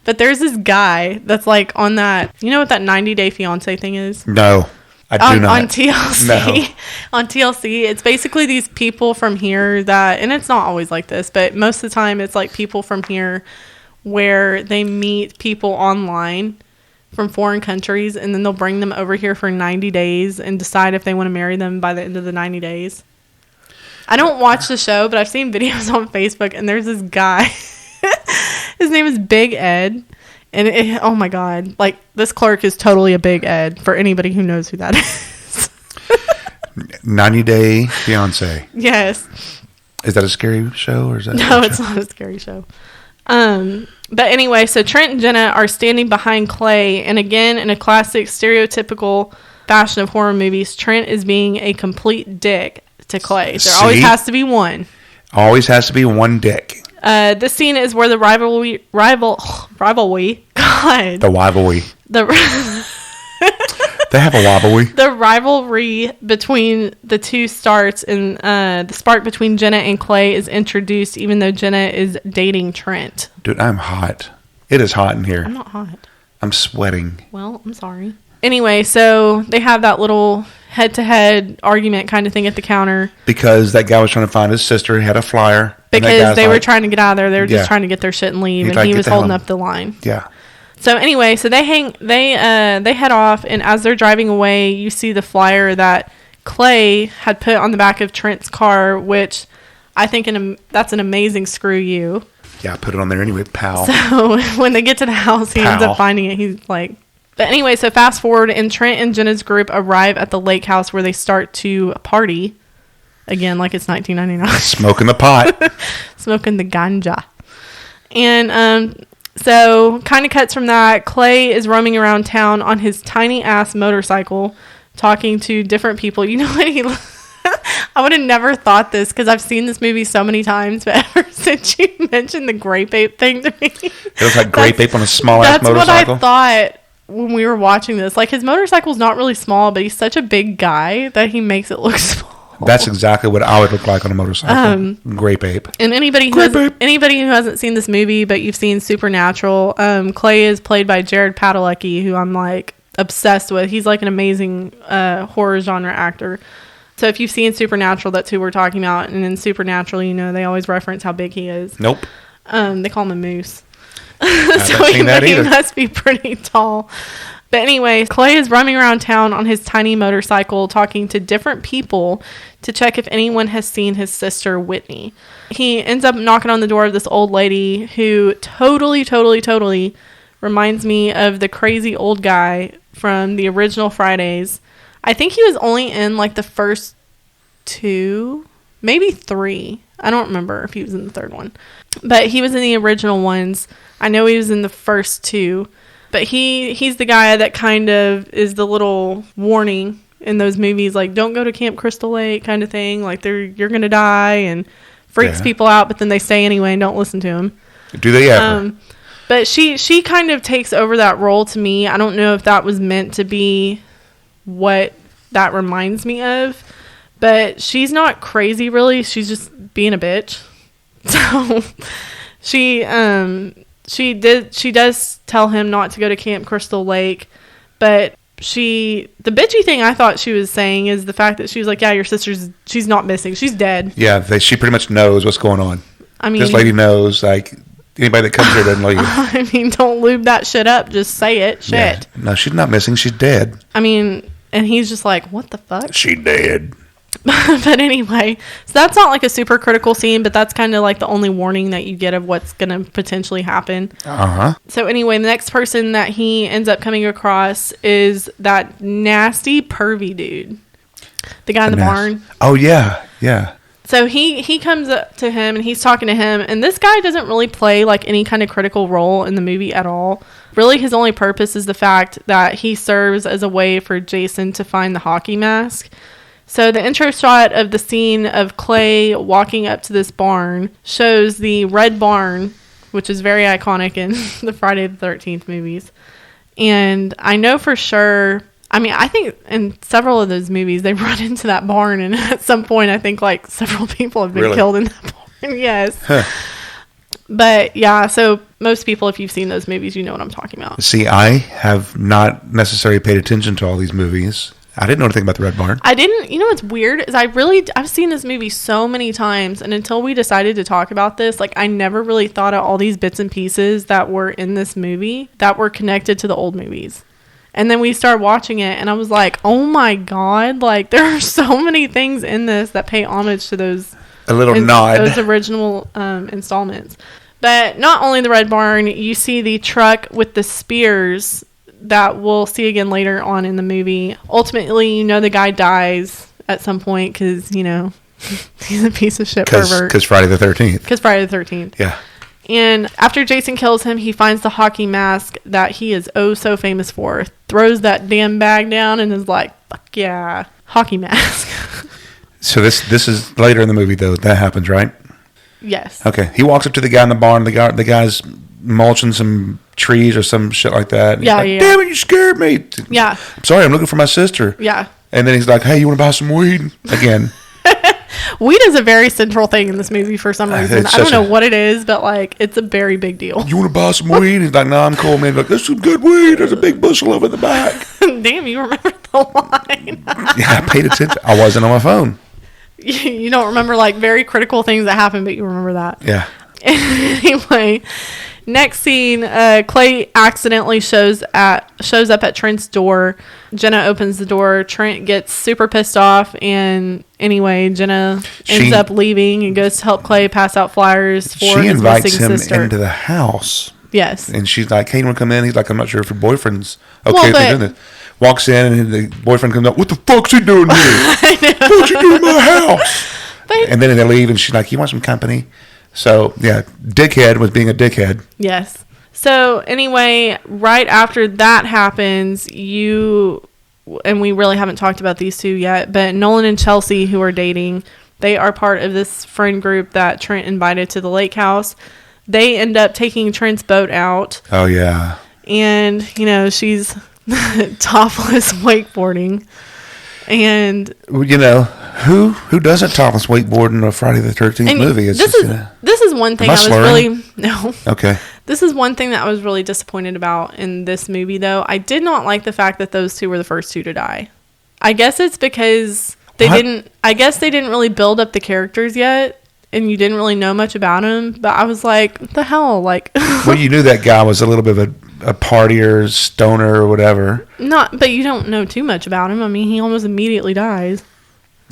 But there's this guy that's like on that, you know what that 90 Day Fiancé thing is?
No, I do not.
On TLC.
No.
On TLC, it's basically these people from here that, and it's not always like this, but most of the time it's like people from here where they meet people online from foreign countries, and then they'll bring them over here for 90 days and decide if they want to marry them by the end of the 90 days. I don't watch the show, but I've seen videos on Facebook, and there's this guy. His name is Big Ed. And oh my God, like this clerk is totally a Big Ed for anybody who knows who that is.
90 Day Fiancé.
Yes.
Is that a scary show, or is that?
No, it's not a scary show. But anyway, so Trent and Jenna are standing behind Clay, and again, in a classic stereotypical fashion of horror movies, Trent is being a complete dick to Clay. There always has to be one.
Always has to be one dick.
This scene is where the rivalry. God.
The rivalry. They have a rivalry.
The rivalry between the two starts, and the spark between Jenna and Clay is introduced, even though Jenna is dating Trent.
Dude, I'm hot. It is hot in here.
I'm not hot.
I'm sweating.
Well, I'm sorry. Anyway, so they have that little head-to-head argument kind of thing at the counter.
Because that guy was trying to find his sister. He had a flyer.
Because they were trying to get out of there. They were just trying to get their shit and leave. And he was holding up the line.
Yeah.
So anyway, so they head off. And as they're driving away, you see the flyer that Clay had put on the back of Trent's car, which I think that's an amazing screw you.
Yeah, I put it on there anyway, pal.
So when they get to the house, he ends up finding it. He's like... But anyway, so fast forward, and Trent and Jenna's group arrive at the lake house where they start to party. Again, like it's 1999.
Smoking the pot.
Smoking the ganja. And so kind of cuts from that. Clay is roaming around town on his tiny-ass motorcycle, talking to different people. You know what I would have never thought this, because I've seen this movie so many times, but ever since you mentioned the grape ape thing to me.
It was like grape ape on a small-ass motorcycle?
That's what I thought when we were watching this. Like, his motorcycle's not really small, but he's such a big guy that he makes it look small.
That's exactly what I would look like on a motorcycle. Grape ape.
And anybody who hasn't seen this movie, but you've seen Supernatural, Clay is played by Jared Padalecki, who I'm like obsessed with. He's like an amazing horror genre actor. So if you've seen Supernatural, that's who we're talking about. And in Supernatural, they always reference how big he is.
Nope. They
call him a moose.
So he
must be pretty tall. But anyway, Clay is roaming around town on his tiny motorcycle talking to different people to check if anyone has seen his sister, Whitney. He ends up knocking on the door of this old lady who totally reminds me of the crazy old guy from the original Fridays. I think he was only in like the first 2, maybe 3. I don't remember if he was in the third one. But he was in the original ones. I know he was in the first 2. But he's the guy that kind of is the little warning in those movies, like, don't go to Camp Crystal Lake kind of thing. Like, you're going to die, and freaks people out, but then they stay anyway and don't listen to him.
Do they ever?
But she kind of takes over that role to me. I don't know if that was meant to be what that reminds me of, but she's not crazy really. She's just being a bitch. So she does tell him not to go to Camp Crystal Lake, but the bitchy thing I thought she was saying is the fact that she was like, yeah, your she's not missing. She's dead.
Yeah, she pretty much knows what's going on.
I mean,
this lady knows, like, anybody that comes here doesn't leave.
I mean, don't lube that shit up. Just say it. Shit.
Yeah. No, she's not missing. She's dead.
I mean, and he's just like, what the fuck?
She dead.
But anyway, so that's not like a super critical scene, but that's kind of like the only warning that you get of what's going to potentially happen.
Uh-huh.
So anyway, the next person that he ends up coming across is that nasty pervy dude. The guy in the barn.
Oh, yeah. Yeah.
So he comes up to him and he's talking to him, and this guy doesn't really play like any kind of critical role in the movie at all. Really, his only purpose is the fact that he serves as a way for Jason to find the hockey mask. So the intro shot of the scene of Clay walking up to this barn shows the red barn, which is very iconic in the Friday the 13th movies. And I know for sure, I mean, I think in several of those movies, they run into that barn. And at some point, I think like several people have been killed in that barn. Yes. Huh. But yeah, so most people, if you've seen those movies, you know what I'm talking about.
See, I have not necessarily paid attention to all these movies. I didn't know anything about the Red Barn.
I didn't. You know what's weird is I've seen this movie so many times, and until we decided to talk about this, like, I never really thought of all these bits and pieces that were in this movie that were connected to the old movies. And then we started watching it, and I was like, oh my God, like, there are so many things in this that pay homage to those those original installments. But not only the Red Barn, you see the truck with the spears that we'll see again later on in the movie. Ultimately, you know, the guy dies at some point because, you know, he's a piece of shit pervert.
Because Friday the 13th.
Because Friday the 13th.
Yeah.
And after Jason kills him, he finds the hockey mask that he is oh so famous for, throws that damn bag down, and is like, fuck yeah, hockey mask.
So this is later in the movie, though, that happens, right?
Yes. Okay.
He walks up to the guy in the barn. The guy's mulching some trees or some shit like that. And
yeah,
he's like, damn it, you scared me.
Yeah.
I'm sorry, I'm looking for my sister.
Yeah.
And then he's like, hey, you want to buy some weed? Again.
Weed is a very central thing in this movie for some reason. I don't know what it is, but, like, it's a very big deal.
You want to buy some weed? He's like, no, I'm cool, man. Like, there's some good weed. There's a big bushel over the back.
Damn, you remember the line.
Yeah, I paid attention. I wasn't on my phone.
You don't remember, like, very critical things that happen, but you remember that.
Yeah.
Anyway, next scene, Clay accidentally shows up at Trent's door. Jenna opens the door. Trent gets super pissed off, and anyway, Jenna ends up leaving and goes to help Clay pass out flyers for his missing sister. She invites him
into the house.
Yes.
And she's like, hey, you want to come in? He's like, I'm not sure if your boyfriend's okay with doing this. Walks in, and the boyfriend comes up, what the fuck's he doing here? What's he doing in my house? And then they leave, and she's like, you want some company? So, yeah, dickhead was being a dickhead.
Yes. So, anyway, right after that happens, and we really haven't talked about these two yet, but Nolan and Chelsea, who are dating, they are part of this friend group that Trent invited to the lake house. They end up taking Trent's boat out.
Oh, yeah.
And, you know, she's topless wakeboarding. And
you know, who doesn't topless wakeboard in a Friday the 13th movie?
This is one thing I was
okay.
This is one thing that I was really disappointed about in this movie, though. I did not like the fact that those two were the first two to die. I guess it's because they didn't really build up the characters yet, and you didn't really know much about them. But I was like, what the hell? Like,
well, you knew that guy was a little bit of a partier, stoner, or whatever.
But you don't know too much about him. I mean, he almost immediately dies.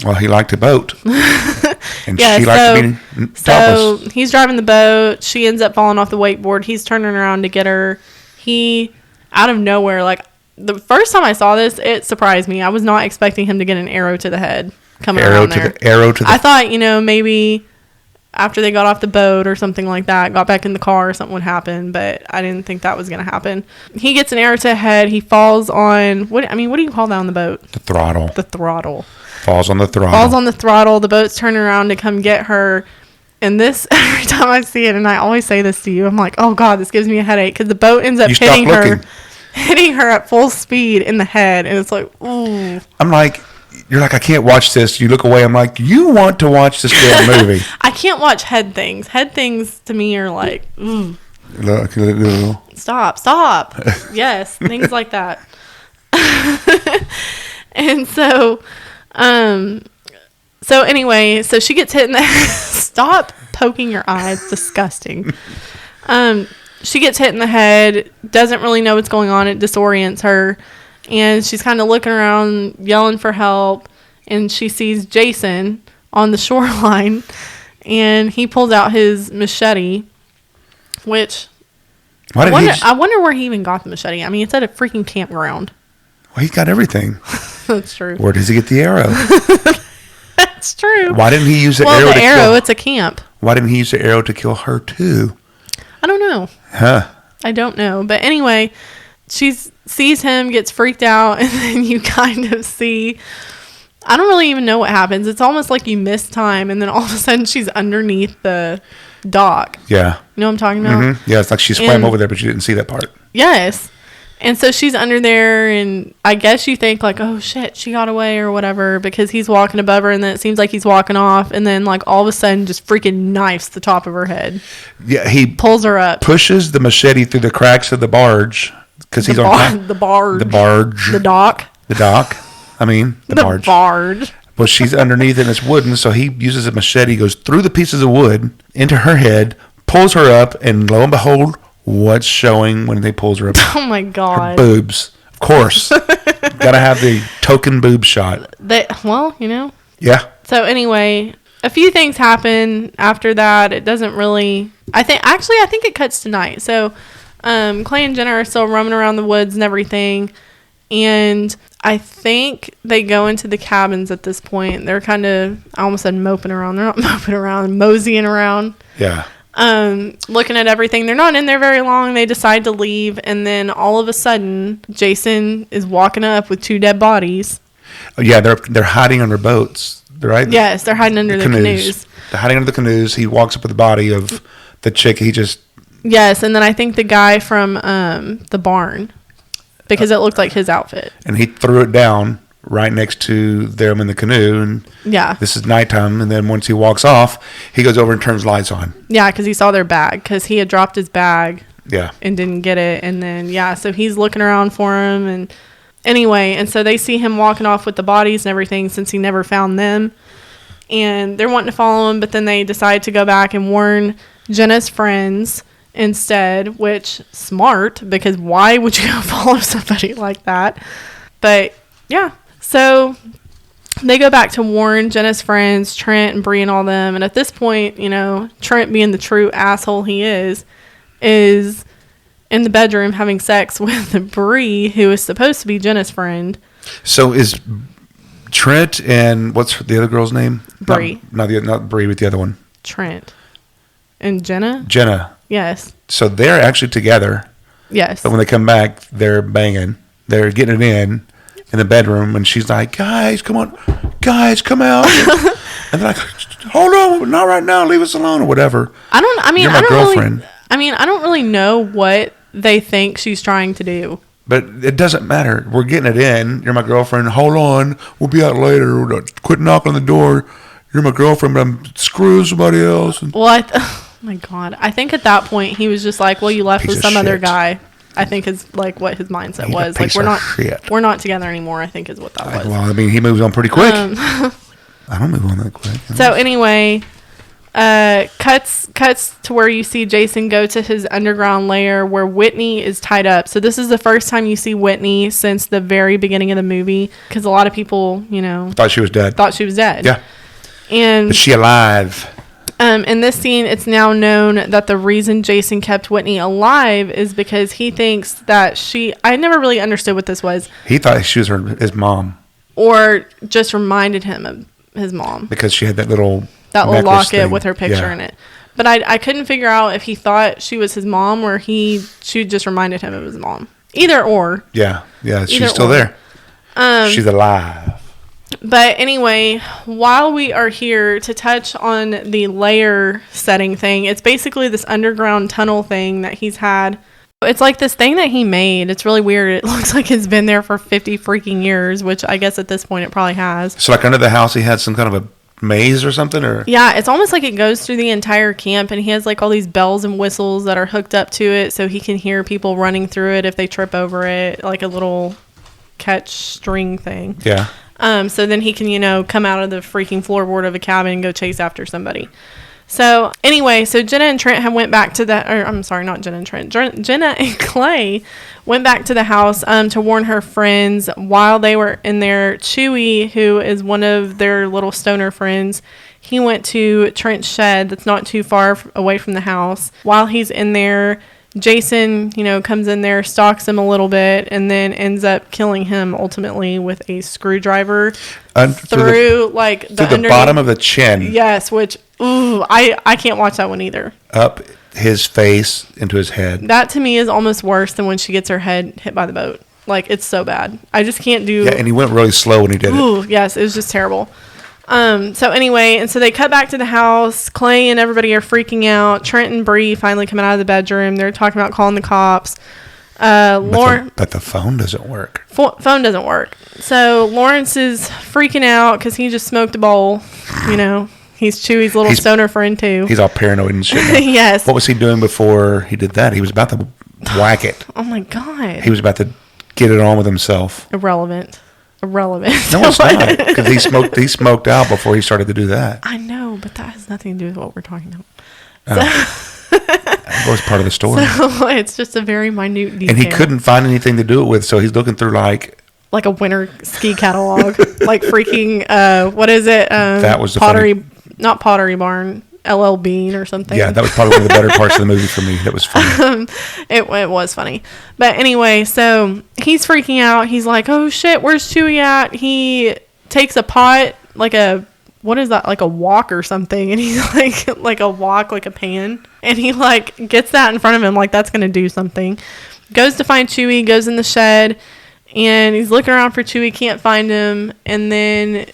Well, he liked to boat. And
yeah,
she liked to be topless.
So he's driving the boat. She ends up falling off the wakeboard. He's turning around to get her. He, out of nowhere, like, the first time I saw this, it surprised me. I was not expecting him to get an arrow to the head coming around there. I thought, maybe after they got off the boat or something like that, got back in the car or something would happen, but I didn't think that was going to happen. He gets an arrow to the head. He falls on, what do you call that on the boat?
The throttle.
The throttle.
Falls on the throttle.
Falls on the throttle. The boat's turning around to come get her. And this, every time I see it, and I always say this to you, I'm like, oh, God, this gives me a headache. Because the boat ends up hitting her at full speed in the head. And it's like, ooh.
I'm like, you're like, I can't watch this. You look away. I'm like, you want to watch this damn movie.
I can't watch head things. Head things to me are like, ooh. Stop. Yes, things like that. And so anyway, so she gets hit in the stop poking your eye. It's disgusting. She gets hit in the head, doesn't really know what's going on. It disorients her, and she's kind of looking around, yelling for help, and she sees Jason on the shoreline, and he pulls out his machete, which I wonder where he even got the machete. I mean, it's at a freaking campground.
Well, he's got everything.
That's true.
Where does he get the arrow?
That's true.
Why didn't he use the arrow?
Well, the arrow, it's a camp.
Why didn't he use the arrow to kill her too?
I don't know.
Huh.
I don't know. But anyway, she sees him, gets freaked out, and then you kind of see, I don't really even know what happens. It's almost like you miss time, and then all of a sudden she's underneath the dock.
Yeah.
You know what I'm talking about?
Mm-hmm. Yeah, it's like she swam over there, but you didn't see that part.
Yes. And so she's under there, and I guess you think, like, oh, shit, she got away or whatever, because he's walking above her, and then it seems like he's walking off, and then, like, all of a sudden just freaking knifes the top of her head.
Yeah, he
pulls her up.
Pushes the machete through the cracks of the barge, because he's on top.
The barge.
The dock. I mean, the barge.
The barge.
Well, she's underneath and it's wooden, so he uses a machete, goes through the pieces of wood into her head, pulls her up, and lo and behold, what's showing when they pulls her up?
Oh my God.
Her boobs. Of course. Gotta have the token boob shot.
Yeah. So anyway, a few things happen after that. It doesn't really, I think it cuts to night. So Clay and Jenna are still roaming around the woods and everything. And I think they go into the cabins at this point. They're kind of, I almost said moping around. They're not moping around, moseying around.
Yeah.
Looking at everything. They're not in there very long. They decide to leave, and then all of a sudden Jason is walking up with 2 dead bodies.
Oh, yeah, they're hiding under boats, right?
Yes, they're hiding under the canoes.
They're hiding under the canoes. He walks up with the body of the chick.
Yes, and then I think the guy from the barn, because it looked like his outfit.
And he threw it down right next to them in the canoe, and this is nighttime, and then once he walks off, he goes over and turns lights on. Yeah,
because he saw their bag, because he had dropped his bag and didn't get it, and then, so he's looking around for him, and anyway, and so they see him walking off with the bodies and everything since he never found them, and they're wanting to follow him, but then they decide to go back and warn Jenna's friends instead, which, smart, because why would you go follow somebody like that? But, yeah. So they go back to warn Jenna's friends, Trent and Bree and all them. And at this point, Trent, being the true asshole he is in the bedroom having sex with Bree, who is supposed to be Jenna's friend.
So is Trent and what's the other girl's name?
Bree.
Not Bree, but the other one.
Trent. And Jenna?
Jenna.
Yes.
So they're actually together. Yes. But when they come back, they're banging. They're getting it in the bedroom, and she's like, guys, come on. Guys, come out. And they're like, hold on, not right now, leave us alone, or whatever. You're my girlfriend.
I don't really know what they think she's trying to do.
But it doesn't matter. We're getting it in. You're my girlfriend. Hold on. We'll be out later. Quit knocking on the door. You're my girlfriend, but I'm screwing somebody else.
Well, oh my God. I think at that point, he was just like, well, you left with some other guy. I think is like what his mindset was. Like we're not together anymore, I think is what that was.
Well, I mean, he moves on pretty quick. I don't move on that quick.
So anyway, Cuts to where you see Jason go to his underground lair where Whitney is tied up. So this is the first time you see Whitney since the very beginning of the movie, because a lot of people,
thought she was dead.
Yeah. And
is she alive?
In this scene, it's now known that the reason Jason kept Whitney alive is because he thinks that I never really understood what this was.
He thought she was his mom.
Or just reminded him of his mom.
Because she had that little
locket
thing
with her picture in it. But I couldn't figure out if he thought she was his mom or she just reminded him of his mom. Either or.
Yeah, she's still there. She's alive.
But anyway, while we are here to touch on the layer setting thing, it's basically this underground tunnel thing that he's had. It's like this thing that he made. It's really weird. It looks like it's been there for 50 freaking years, which I guess at this point it probably has.
So like under the house he had some kind of a maze or something? Or
yeah, it's almost like it goes through the entire camp, and he has like all these bells and whistles that are hooked up to it so he can hear people running through it if they trip over it, like a little catch string thing.
Yeah.
So then he can, come out of the freaking floorboard of a cabin and go chase after somebody. So anyway, Jenna and Trent went back to not Jenna and Trent. Jenna and Clay went back to the house to warn her friends. While they were in there, Chewy, who is one of their little stoner friends, he went to Trent's shed that's not too far away from the house. While he's in there, Jason, comes in there, stalks him a little bit, and then ends up killing him ultimately with a screwdriver through the
bottom of the chin.
Yes, which, I can't watch that one either.
Up his face into his head.
That to me is almost worse than when she gets her head hit by the boat. Like, it's so bad. I just can't do...
Yeah, and he went really slow when he did it.
Yes, it was just terrible. So anyway, and so they cut back to the house. Clay and everybody are freaking out. Trent and Bree finally coming out of the bedroom. They're talking about calling the cops. Lauren,
but the phone doesn't work.
Phone doesn't work. So Lawrence is freaking out because he just smoked a bowl. He's Chewy's little stoner friend too.
He's all paranoid and shit.
Yes.
What was he doing before he did that? He was about to whack it.
Oh my God.
He was about to get it on with himself.
Irrelevant.
No, it's not, because he smoked out before he started to do that.
I know, but that has nothing to do with what we're talking about.
That was part of the story.
So it's just a very minute detail.
And he couldn't find anything to do it with, so he's looking through like
a winter ski catalog, like freaking what is it?
That was the
not Pottery Barn. LL Bean or something.
Yeah, that was probably one of the better parts of the movie for me. That was funny.
It was funny. But anyway, so he's freaking out. He's like, oh shit, where's Chewy at? He takes a pot, what is that? Like a wok or something. And he's like a wok, like a pan. And he gets that in front of him like that's going to do something. Goes to find Chewy, goes in the shed, and he's looking around for Chewy, can't find him. And then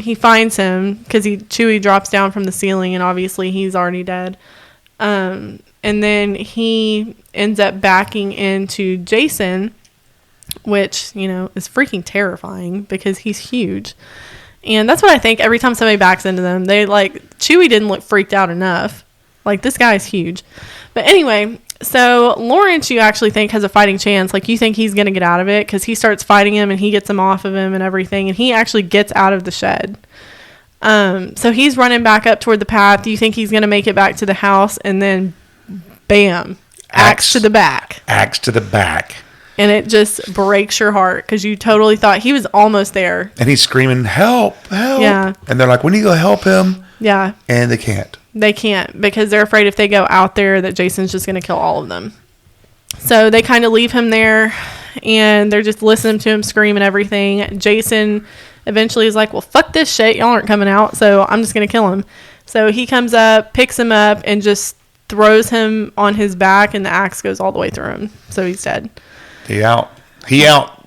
he finds him because Chewy drops down from the ceiling, and obviously he's already dead. And then he ends up backing into Jason, which, is freaking terrifying because he's huge. And that's what I think every time somebody backs into them. Chewy didn't look freaked out enough. This guy's huge. But anyway, so Lawrence, you actually think has a fighting chance. You think he's going to get out of it because he starts fighting him and he gets him off of him and everything. And he actually gets out of the shed. So he's running back up toward the path. You think he's going to make it back to the house, and then bam, axe to the back.
Axe to the back.
And it just breaks your heart because you totally thought he was almost there.
And he's screaming, help, help.
Yeah.
And they're like, when do you go help him?
Yeah.
And they can't.
They can't because they're afraid if they go out there that Jason's just going to kill all of them. So they kind of leave him there, and they're just listening to him scream and everything. Jason eventually is like, well, fuck this shit. Y'all aren't coming out, so I'm just going to kill him. So he comes up, picks him up, and just throws him on his back, and the axe goes all the way through him. So he's dead. He out.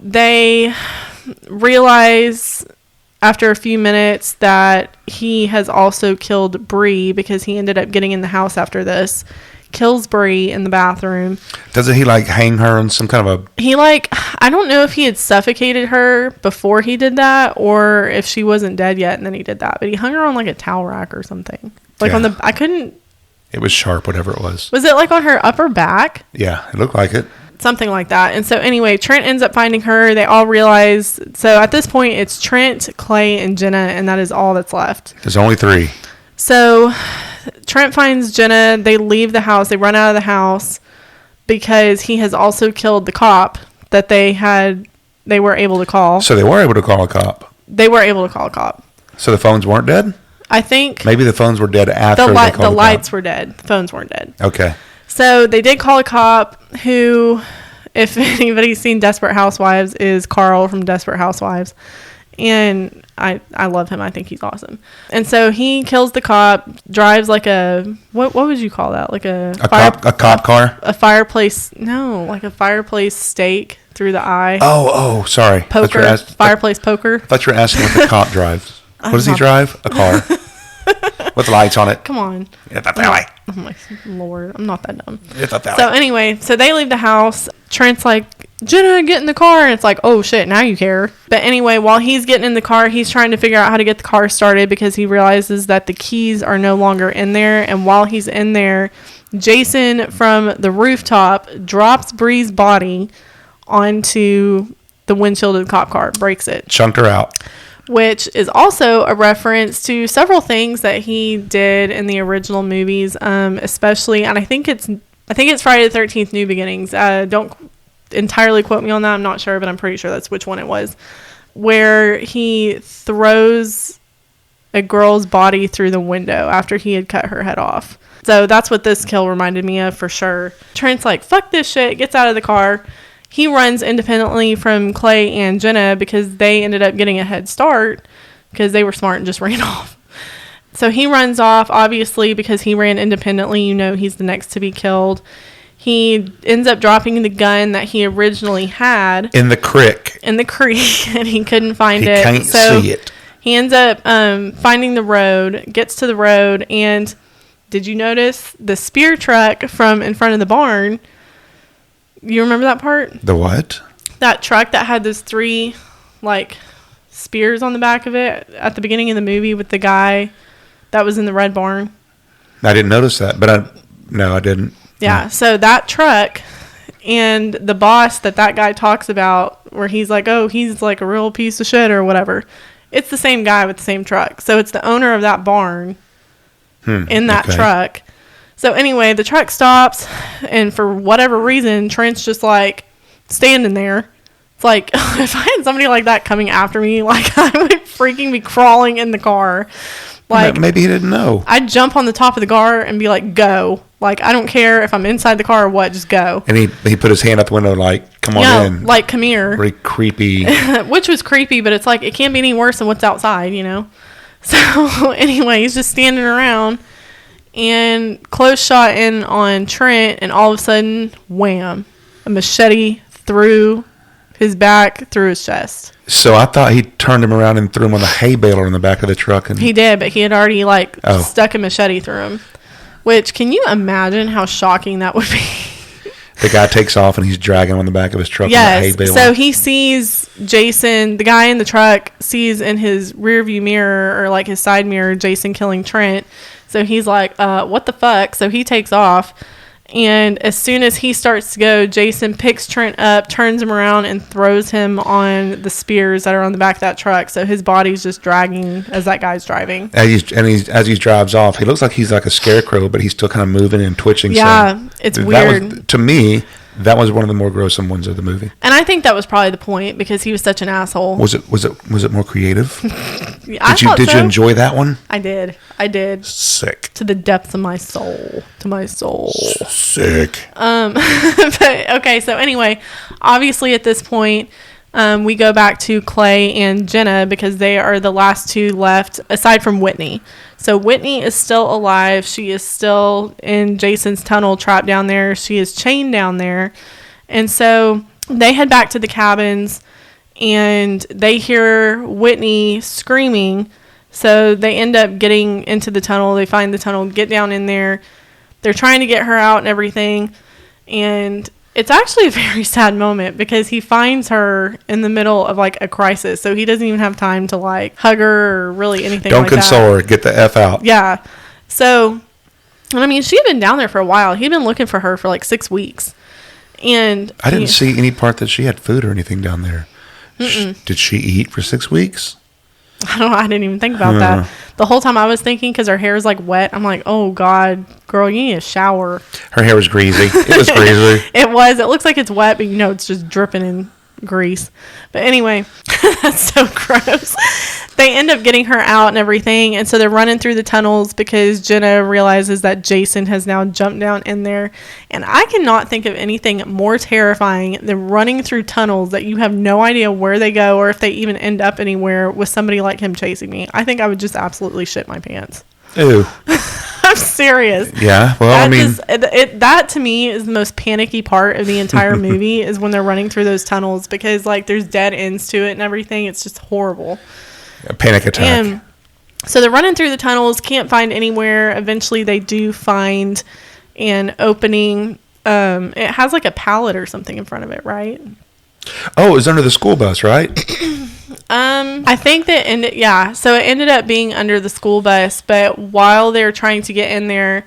They realize after a few minutes that he has also killed Bree because he ended up getting in the house after this. Kills Bree in the bathroom.
Doesn't he hang her on some kind of a...
He I don't know if he had suffocated her before he did that or if she wasn't dead yet and then he did that. But he hung her on a towel rack or something. On the... I couldn't...
It was sharp, whatever it was.
Was it on her upper back?
Yeah, it looked like it.
Something like that. And so anyway, Trent ends up finding her. They all realize... So at this point, it's Trent, Clay, and Jenna, and that is all that's left.
There's only 3.
So Trent finds Jenna. They leave the house. They run out of the house because he has also killed the cop that they were able to call.
So they were able to call a cop.
They were able to call a cop.
So the phones weren't dead?
I think.
Maybe the phones were dead after they called
the lights were dead. The phones weren't dead.
Okay.
So they did call a cop who, if anybody's seen Desperate Housewives, is Carl from Desperate Housewives. And I love him. I think he's awesome. And so he kills the cop, drives like a, what would you call that? Like a
cop car?
A fireplace. No, like a fireplace stake through the eye.
Oh, sorry.
Poker. Fireplace poker.
I thought you were asking what the cop drives. What does he drive? A car. With lights on it.
Come on.
It's not that way.
Oh my Lord. I'm not that dumb.
It's not that
way.
So
anyway, so they leave the house. Trent's like, Jenna, get in the car. And it's like, oh shit, now you care. But anyway, while he's getting in the car, he's trying to figure out how to get the car started because he realizes that the keys are no longer in there. And while he's in there, Jason from the rooftop drops Bree's body onto the windshield of the cop car, breaks it.
Chunked her out.
Which is also a reference to several things that he did in the original movies, especially, and I think it's Friday the 13th New Beginnings. Don't entirely quote me on that. I'm not sure, but I'm pretty sure that's which one it was, where he throws a girl's body through the window after he had cut her head off. So that's what this kill reminded me of for sure. Trent's like, fuck this shit, gets out of the car. He runs independently from Clay and Jenna because they ended up getting a head start because they were smart and just ran off. So he runs off, obviously, because he ran independently. You know he's the next to be killed. He ends up dropping the gun that he originally had.
In the creek.
And he couldn't find it.
He can't see it.
He ends up finding the road, gets to the road, and did you notice the spear truck from in front of the barn? You remember that part?
The what?
That truck that had those 3, spears on the back of it at the beginning of the movie with the guy that was in the red barn.
I didn't notice that, but I didn't.
Yeah, so that truck and the boss that guy talks about where he's like, oh, he's like a real piece of shit or whatever. It's the same guy with the same truck. So it's the owner of that barn in that truck. So anyway, the truck stops, and for whatever reason, Trent's just like standing there. It's like, if I had somebody like that coming after me, I would freaking be crawling in the car.
Maybe he didn't know. I'd
jump on the top of the car and be like, go. I don't care if I'm inside the car or what, just go.
And he put his hand out the window come on in.
Come here.
Very creepy.
Which was creepy, but it's it can't be any worse than what's outside, you know? So anyway, he's just standing around. And close shot in on Trent, and all of a sudden, wham, a machete through his back, through his chest.
So I thought he turned him around and threw him on the hay baler in the back of the truck. And
he did, but he had already stuck a machete through him. Which, can you imagine how shocking that would be?
The guy takes off and he's dragging him on the back of his truck.
Yes,
in the hay baler.
So he sees Jason, the guy in the truck sees in his rear view mirror or his side mirror, Jason killing Trent. So he's like, what the fuck? So he takes off. And as soon as he starts to go, Jason picks Trent up, turns him around, and throws him on the spears that are on the back of that truck. So his body's just dragging as that guy's driving.
As he drives off, he looks like he's like a scarecrow, but he's still kind of moving and twitching.
Yeah, it's weird.
To me, that was one of the more gruesome ones of the movie.
And I think that was probably the point because he was such an asshole.
Was it more creative?
Did
you enjoy that one?
I did.
Sick.
To the depths of my soul. To my soul.
Sick.
But okay, so anyway, obviously at this point, we go back to Clay and Jenna because they are the last 2 left aside from Whitney. So Whitney is still alive. She is still in Jason's tunnel, trapped down there. She is chained down there. And so they head back to the cabins and they hear Whitney screaming. So they end up getting into the tunnel. They find the tunnel, get down in there. They're trying to get her out and everything. And it's actually a very sad moment because he finds her in the middle of a crisis. So he doesn't even have time to hug her or really anything
Don't console her. Get the F out.
Yeah. So, she had been down there for a while. He'd been looking for her for 6 weeks. And
I didn't see any part that she had food or anything down there. Did she eat for 6 weeks?
I don't know. I didn't even think about that. The whole time I was thinking, because her hair is like wet, I'm like, oh God, girl, you need a shower.
Her hair was greasy. It was greasy.
It was. It looks like it's wet, but it's just dripping in grease. But anyway, that's so gross. They end up getting her out and everything, and so they're running through the tunnels because Jenna realizes that Jason has now jumped down in there. And I cannot think of anything more terrifying than running through tunnels that you have no idea where they go or if they even end up anywhere with somebody like him chasing me. I think I would just absolutely shit my pants.
Ew.
I'm serious.
Yeah, well,
that to me is the most panicky part of the entire movie is when they're running through those tunnels because, like, there's dead ends to it and everything. It's just horrible.
A panic attack.
And so they're running through the tunnels, can't find anywhere. Eventually, they do find an opening. It has, like, a pallet or something in front of it, right?
Oh, it was under the school bus, right?
I think that so it ended up being under the school bus, but while they're trying to get in there,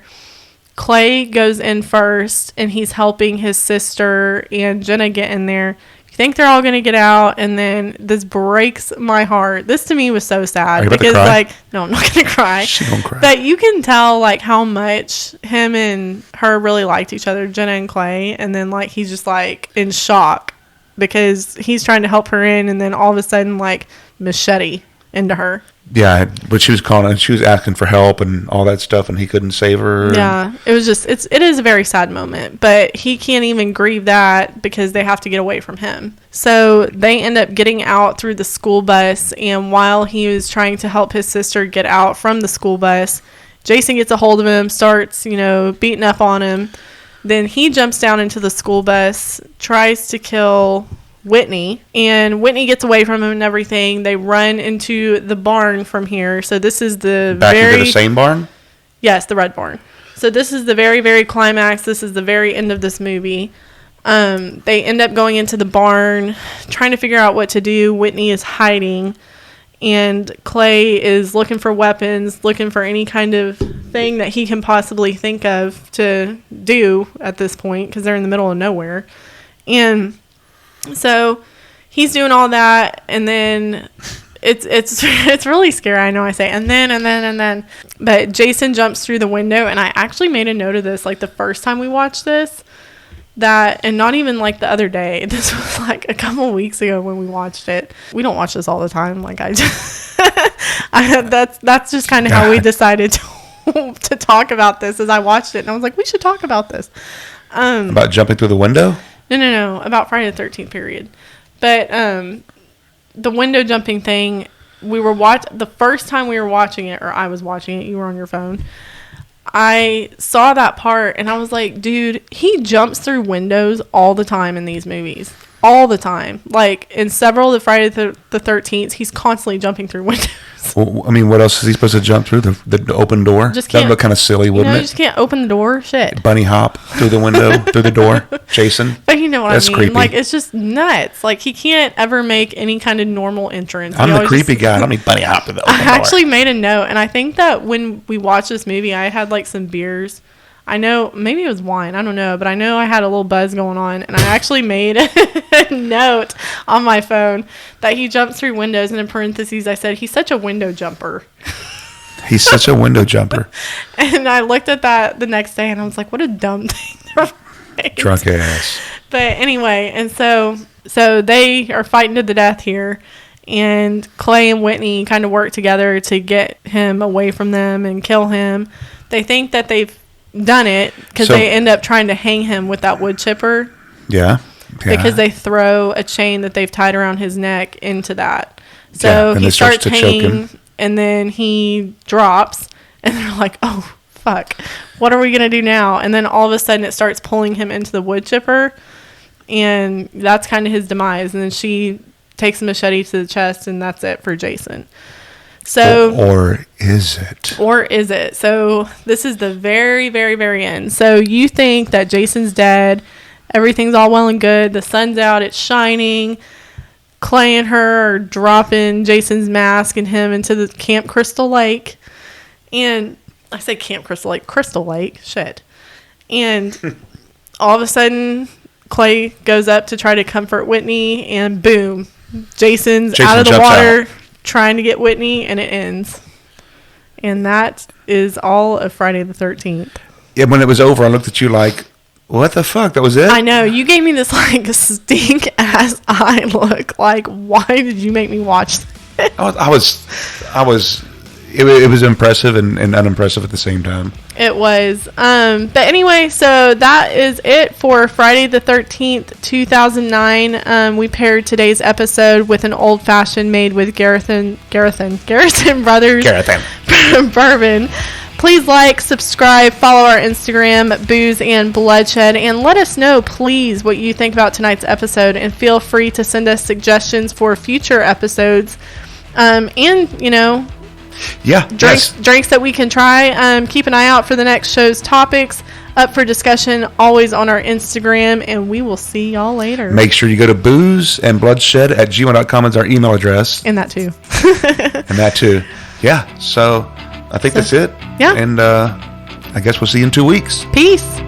Clay goes in first and he's helping his sister and Jenna get in there. You think they're all going to get out, and then this breaks my heart. This to me was so sad because, like, no, I'm not going to cry.
She gonna cry.
But you can tell, like, how much him and her really liked each other, Jenna and Clay, and then, like, he's just, like, in shock because he's trying to help her in, and then all of a sudden, like, machete into her.
Yeah, but she was calling and she was asking for help and all that stuff, and he couldn't save her.
Yeah, it was just it is a very sad moment, but he can't even grieve that because they have to get away from him. So they end up getting out through the school bus, and while he was trying to help his sister get out from the school bus, Jason gets a hold of him, starts, beating up on him. Then he jumps down into the school bus, tries to kill Whitney, and Whitney gets away from him and everything. They run into the barn from here. So this is into the
same barn?
Yes, the red barn. So this is the very, very climax. This is the very end of this movie. They end up going into the barn, trying to figure out what to do. Whitney is hiding, and Clay is looking for weapons, looking for any kind of thing that he can possibly think of to do at this point because they're in the middle of nowhere. And so he's doing all that, and then it's really scary. I know I say and then, but Jason jumps through the window, and I actually made a note of this, like, the first time we watched this, and not even like the other day. This was like a couple weeks ago when we watched it. We don't watch this all the time. Like, that's just kind of how we decided to talk about this. As I watched it, and I was like, we should talk about this.
About jumping through the window?
No, about Friday the 13th period. But the window jumping thing, the first time we were watching it, or I was watching it, you were on your phone, I saw that part, and I was like, dude, he jumps through windows all the time in these movies. All the time. Like, in several of the Friday the 13th, he's constantly jumping through windows.
Well, I mean, what else is he supposed to jump through? The open door?
Just
That would look kind of silly, wouldn't it?
You just can't open the door. Shit.
Bunny hop through the window, through the door, Jason.
But you know what
That's
I mean?
creepy.
Like, it's just nuts. Like, he can't ever make any kind of normal entrance.
I'm the creepy guy. I don't need bunny hop through the open door.
I actually made a note, and I think that when we watched this movie, I had, like, some beers. I know, maybe it was wine, I don't know, but I know I had a little buzz going on, and I actually made a note on my phone that he jumps through windows, and in parentheses I said, he's such a window jumper.
He's such a window jumper.
And I looked at that the next day, and I was like, what a dumb thing.
Drunk ass.
But anyway, and so they are fighting to the death here, and Clay and Whitney kind of work together to get him away from them and kill him. They think that they've done it because they end up trying to hang him with that wood chipper.
Yeah.
Because they throw a chain that they've tied around his neck into that. So he starts hanging, and then he drops, and they're like, oh, fuck. What are we going to do now? And then all of a sudden it starts pulling him into the wood chipper, and that's kind of his demise. And then she takes a machete to the chest, and that's it for Jason. So,
or is it?
Or is it? So this is the very, very, very end. So you think that Jason's dead. Everything's all well and good. The sun's out. It's shining. Clay and her are dropping Jason's mask and him into the Camp Crystal Lake. And I say Camp Crystal Lake. Crystal Lake. Shit. And all of a sudden, Clay goes up to try to comfort Whitney. And boom. Jason's out of the water. trying to get Whitney, and it ends. And that is all of Friday the 13th.
Yeah, when it was over, I looked at you like, what the fuck? That was it?
I know. You gave me this like stink ass eye look. Like, why did you make me watch this?
It was impressive and unimpressive at the same time.
It was. But anyway, so that is it for Friday the 13th, 2009. We paired today's episode with an old fashioned made with Garrison Brothers Bourbon. Please like, subscribe, follow our Instagram, Booze and Bloodshed, and let us know, please, what you think about tonight's episode. And feel free to send us suggestions for future episodes. And, you know, drinks that we can try. Keep an eye out for the next show's topics up for discussion, always on our Instagram, and we will see y'all later.
Make sure you go to boozeandbloodshed@gmail.com is our email address.
And that too.
And that too. Yeah, so I think that's it.
Yeah.
And I guess we'll see you in 2 weeks.
Peace.